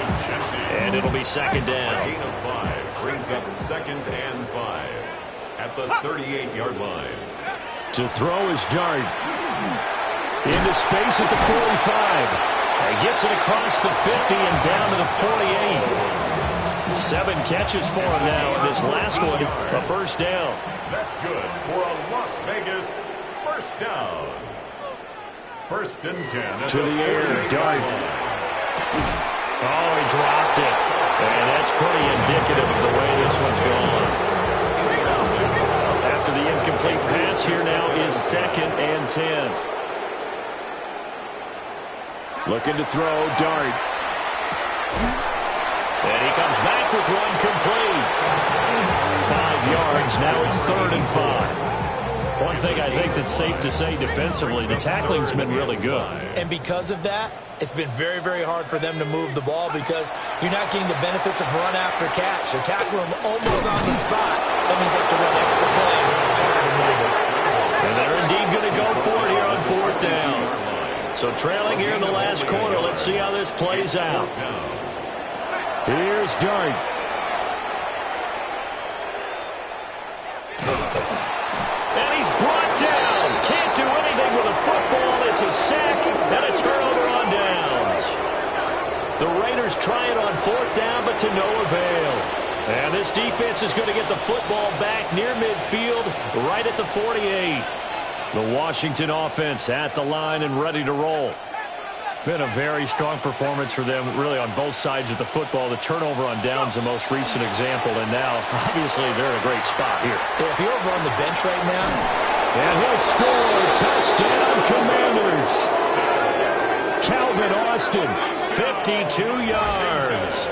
and it'll be 2nd down. Gain of 5 brings up 2nd and 5 at the 38-yard line. To throw is Dart. Into space at the 45. He gets it across the 50 and down to the 48. 7 catches for him now, and this last one, a first down. That's good for a Las Vegas first down. 1st and 10. To the air, Dart. Oh, he dropped it. And that's pretty indicative of the way this one's gone. After the incomplete pass, here now is 2nd and 10. Looking to throw, Dart. And he comes back with one complete. 5 yards, now it's 3rd and 5. One thing I think that's safe to say defensively, the tackling's been really good. And because of that, it's been very, very hard for them to move the ball because you're not getting the benefits of run after catch. They tackle them almost on the spot. That means they have to run extra plays, harder to move it. And they're indeed going to go for it here on 4th down. So trailing here in the last quarter, let's see how this plays out. Here's Dart. try it on 4th down, but to no avail. And this defense is going to get the football back near midfield, right at the 48. The Washington offense at the line and ready to roll. Been a very strong performance for them, really, on both sides of the football. The turnover on downs, the most recent example, and now, obviously, they're in a great spot here. Yeah, if you're over on the bench right now. And he'll score. Touchdown, Commanders. Calvin Austin, 52 yards.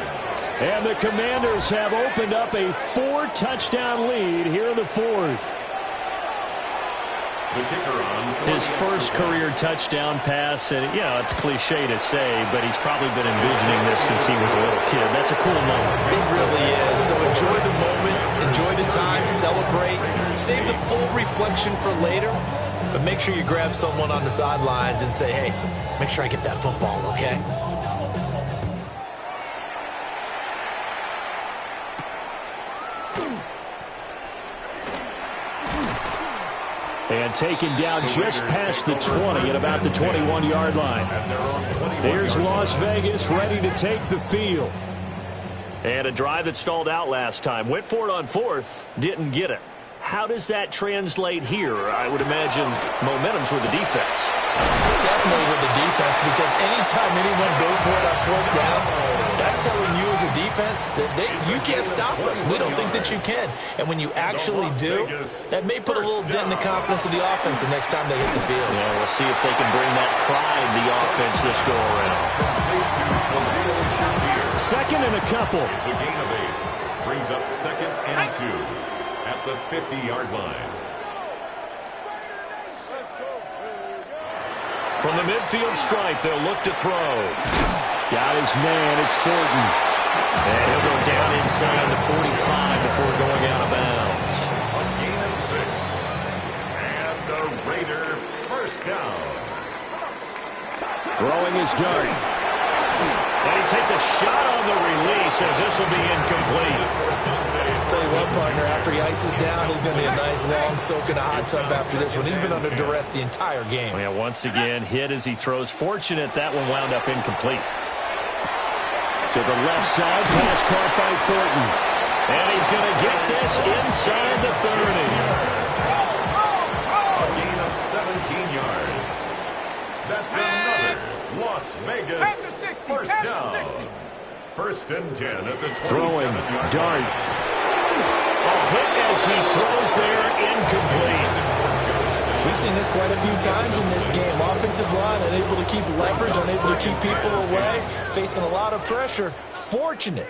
And the Commanders have opened up a 4-touchdown lead here in the 4th. His first career touchdown pass, and it's cliche to say, but he's probably been envisioning this since he was a little kid. That's a cool moment. It really is. So enjoy the moment, enjoy the time, celebrate, save the full reflection for later, but make sure you grab someone on the sidelines and say, hey, make sure I get that football, okay? And taken down just past the 20 at about the 21-yard line. Here's Las Vegas ready to take the field. And a drive that stalled out last time. Went for it on 4th, didn't get it. How does that translate here? I would imagine momentum's with the defense. Definitely with the defense, because anytime anyone goes for it on 4th down, that's telling you as a defense that you can't stop us. We don't think that you can. And when you actually do, that may put a little dent in the confidence of the offense the next time they hit the field. Yeah, we'll see if they can bring that pride to the offense this go around. 2nd and a couple. It's a gain of 8. Brings up 2nd and 2 at the 50-yard line. From the midfield stripe, they'll look to throw. Got his man, it's Thornton. And he'll go down inside the 45 before going out of bounds. A gain of 6. And the Raider first down. Throwing his dart. And he takes a shot on the release as this will be incomplete. Tell you what, partner, after he ices down, he's going to be a nice long soak in a hot tub after this one. He's been under duress the entire game. Yeah, once again, hit as he throws. Fortunate that one wound up incomplete. To the left side, pass caught by Thornton. And he's going to get this inside the 30. A gain of 17 yards. That's another Las Vegas first down. 1st and 10 at the 27-yard Throwing, line. dart. A hit as he throws there, incomplete. We've seen this quite a few times in this game. Offensive line unable to keep leverage, unable to keep people away, facing a lot of pressure. Fortunate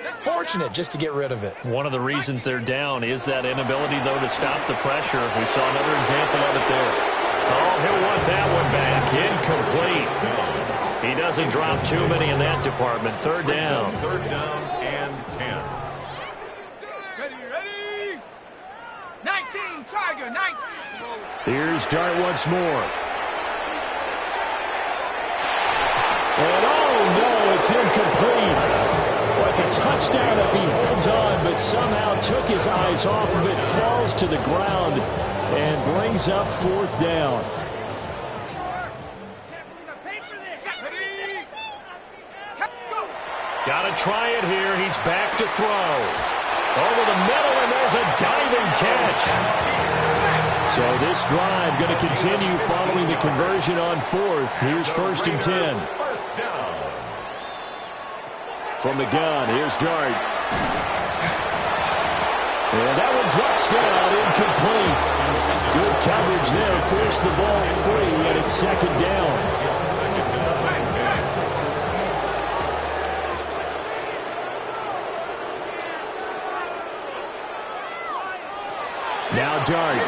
just to get rid of it. One of the reasons they're down is that inability, though, to stop the pressure. We saw another example of it there. Oh, he'll want that one back. Incomplete. He doesn't drop too many in that department. 3rd down. 3rd down and 10. Ready? 19, Tiger, 19. Here's Dart once more. And oh no, it's incomplete. Well, it's a touchdown if he holds on, but somehow took his eyes off of it, falls to the ground, and brings up 4th down. Got to try it here. He's back to throw. Over the middle, and there's a diving catch. So this drive going to continue following the conversion on 4th. Here's 1st and 10. First down. From the gun, here's Dart. And that one drops down, incomplete. Good coverage there. Forced the ball free, and it's 2nd down. Now Dart.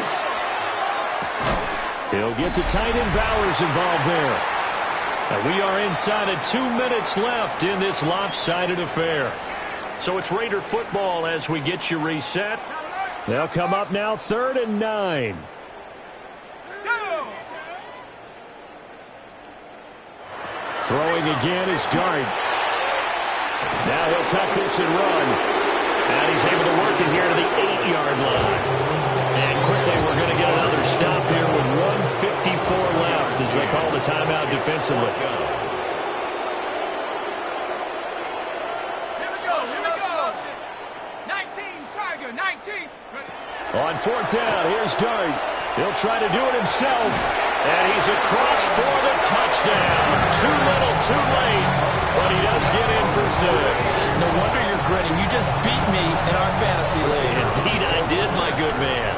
He'll get the tight end Bowers involved there. And we are inside of 2 minutes left in this lopsided affair. So it's Raider football as we get you reset. They'll come up now 3rd and 9. Throwing again is Dart. Now he'll tuck this and run. And he's able to work it here to the 8-yard line. And quickly we're going to get another stop here with 1:54 left as they call the timeout defensively. fourth down. Here's Dart. He'll try to do it himself. And he's across for the touchdown. Too little, too late. But he does get in for 6. No wonder you're grinning. You just beat me in our fantasy league. Indeed I did, my good man.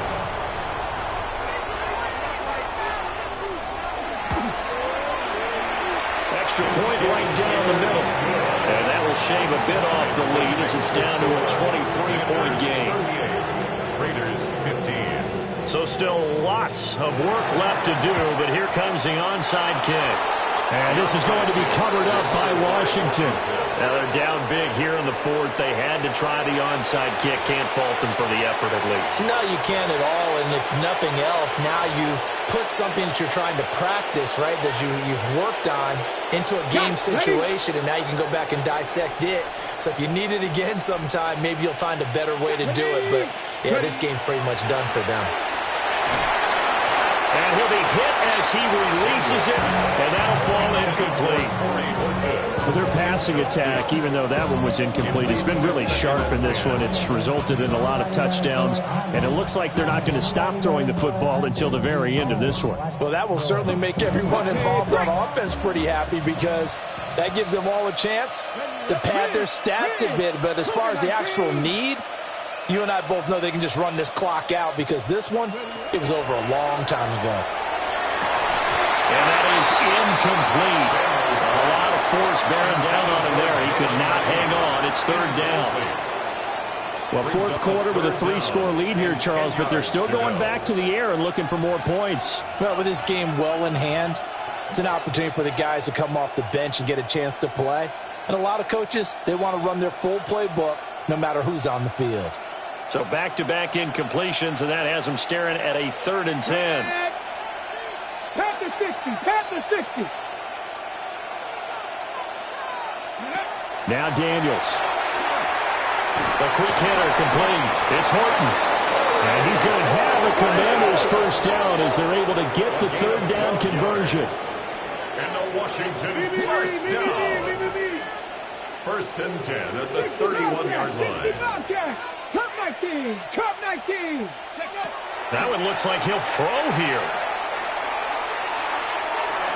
Extra point right down the middle. And that will shave a bit off the lead as it's down to a 23-point game. Raiders 15. So still lots of work left to do, but here comes the onside kick. And this is going to be covered up by Washington. Now they're down big here in the fourth. They had to try the onside kick. Can't fault them for the effort at least. No, you can't at all. And if nothing else, now you've put something that you're trying to practice, right, that you've worked on into a game situation, and now you can go back and dissect it. So if you need it again sometime, maybe you'll find a better way to do it. But, yeah, this game's pretty much done for them. And he'll be hit as he releases it, and that'll fall incomplete. Well, their passing attack, even though that one was incomplete, has been really sharp in this one. It's resulted in a lot of touchdowns, and it looks like they're not going to stop throwing the football until the very end of this one. Well, that will certainly make everyone involved on offense pretty happy because that gives them all a chance to pad their stats a bit. But as far as the actual need, you and I both know they can just run this clock out because this one, it was over a long time ago. And that is incomplete. A lot of force bearing down on him there. He could not hang on. It's third down. Well, fourth quarter with a 3-score lead here, Charles, but they're still going back to the air and looking for more points. Well, with this game well in hand, it's an opportunity for the guys to come off the bench and get a chance to play. And a lot of coaches, they want to run their full playbook no matter who's on the field. So back-to-back incompletions, and that has them staring at a 3rd and 10. Pat the 60, pat the 60. Now Daniels. The quick hitter complete. It's Horton. And he's going to have the Commanders' first down as they're able to get the 3rd down conversion. And the Washington first down. 1st and 10 at the 31-yard line. Cup 19, Cup 19. That one looks like he'll throw here.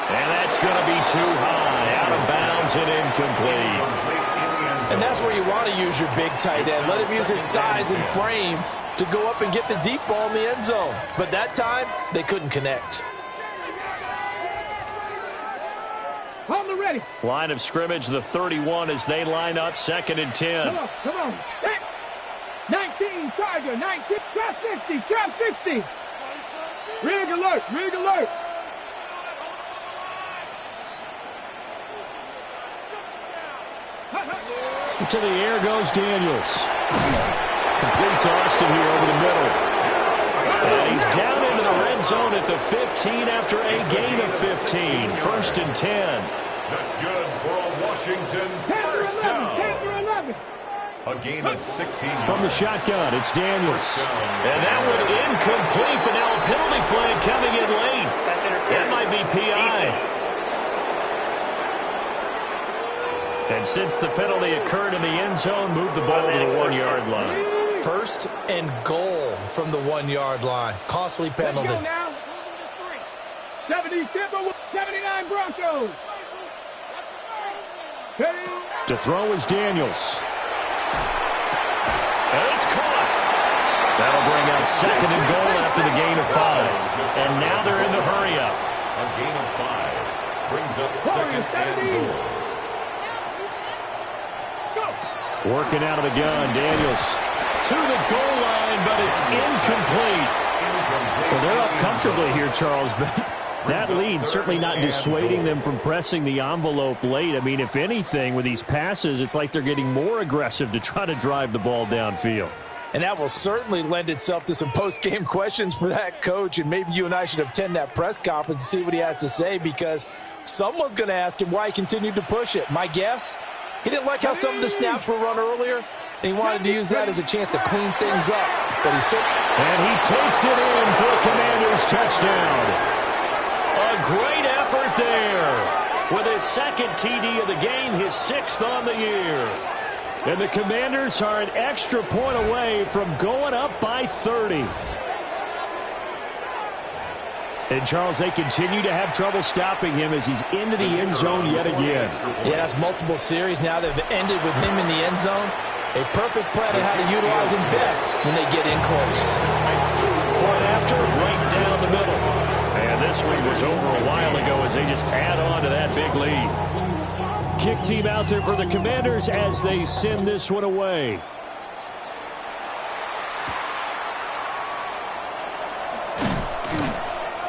And that's going to be too high. Out of bounds and incomplete. And that's where you want to use your big tight end. Let him use his size and frame to go up and get the deep ball in the end zone. But that time, they couldn't connect. Hold the ready. Line of scrimmage, the 31 as they line up, 2nd and 10. Come on. 19, Charger, 19, trap 60, trap 60. Rig alert, rig alert. To the air goes Daniels. Completes Austin here over the middle. And he's down into the red zone at the 15 after a gain of 15. 1st and 10. That's good for a Washington first down. A gain of 16. From the shotgun, it's Daniels. And that one incomplete, but now a penalty flag coming in late. That might be PI. And since the penalty occurred in the end zone, move the ball to the 1-yard line. 1st and goal from the 1-yard line. Costly penalty. 70, 79 Broncos. To throw is Daniels. And it's caught. That'll bring up 2nd and goal after the gain of 5. And now they're in the hurry-up. A gain of 5 brings up 2nd and goal. Working out of the gun, Daniels to the goal line, but it's incomplete. Well, they're up comfortably here, Charles, but that lead certainly not dissuading them from pressing the envelope late. I mean, if anything, with these passes, it's like they're getting more aggressive to try to drive the ball downfield. And that will certainly lend itself to some post-game questions for that coach, and maybe you and I should attend that press conference and see what he has to say, because someone's going to ask him why he continued to push it. My guess? He didn't like how some of the snaps were run earlier, and he wanted to use that as a chance to clean things up. But and he takes it in for a Commanders touchdown. A great effort there. With his 2nd TD of the game, his 6th on the year. And the Commanders are an extra point away from going up by 30. And, Charles, they continue to have trouble stopping him as he's into the end zone yet again. Yeah, that's multiple series now that have ended with him in the end zone. A perfect plan on how to utilize him best when they get in close. Point after, right down the middle. And this one was over a while ago as they just add on to that big lead. Kick team out there for the Commanders as they send this one away.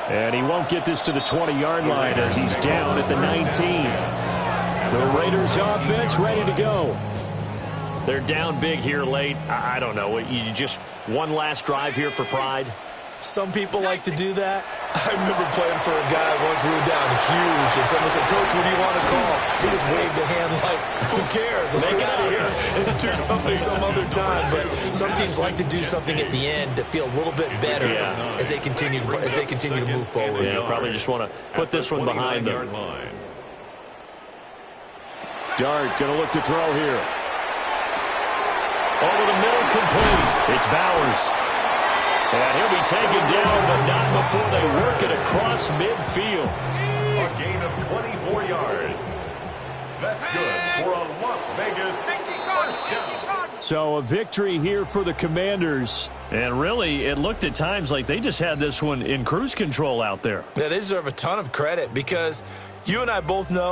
And he won't get this to the 20-yard line as he's down at the 19. The Raiders offense ready to go. They're down big here late. I don't know. You just one last drive here for pride? Some people like to do that. I remember playing for a guy once we were down huge, and someone said, "Coach, what do you want to call?" He just waved a hand like, who cares? Let's get out of here and do something some other time. But some teams like to do something at the end to feel a little bit better as they continue to move forward. Yeah, probably just want to put this one behind them. Dart going to look to throw here. Over the middle, complete. It's Bowers. And he'll be taken down, but not before they work it across midfield. A gain of 24 yards. That's good for a Las Vegas first down. So a victory here for the Commanders. And really, it looked at times like they just had this one in cruise control out there. Yeah, they deserve a ton of credit because you and I both know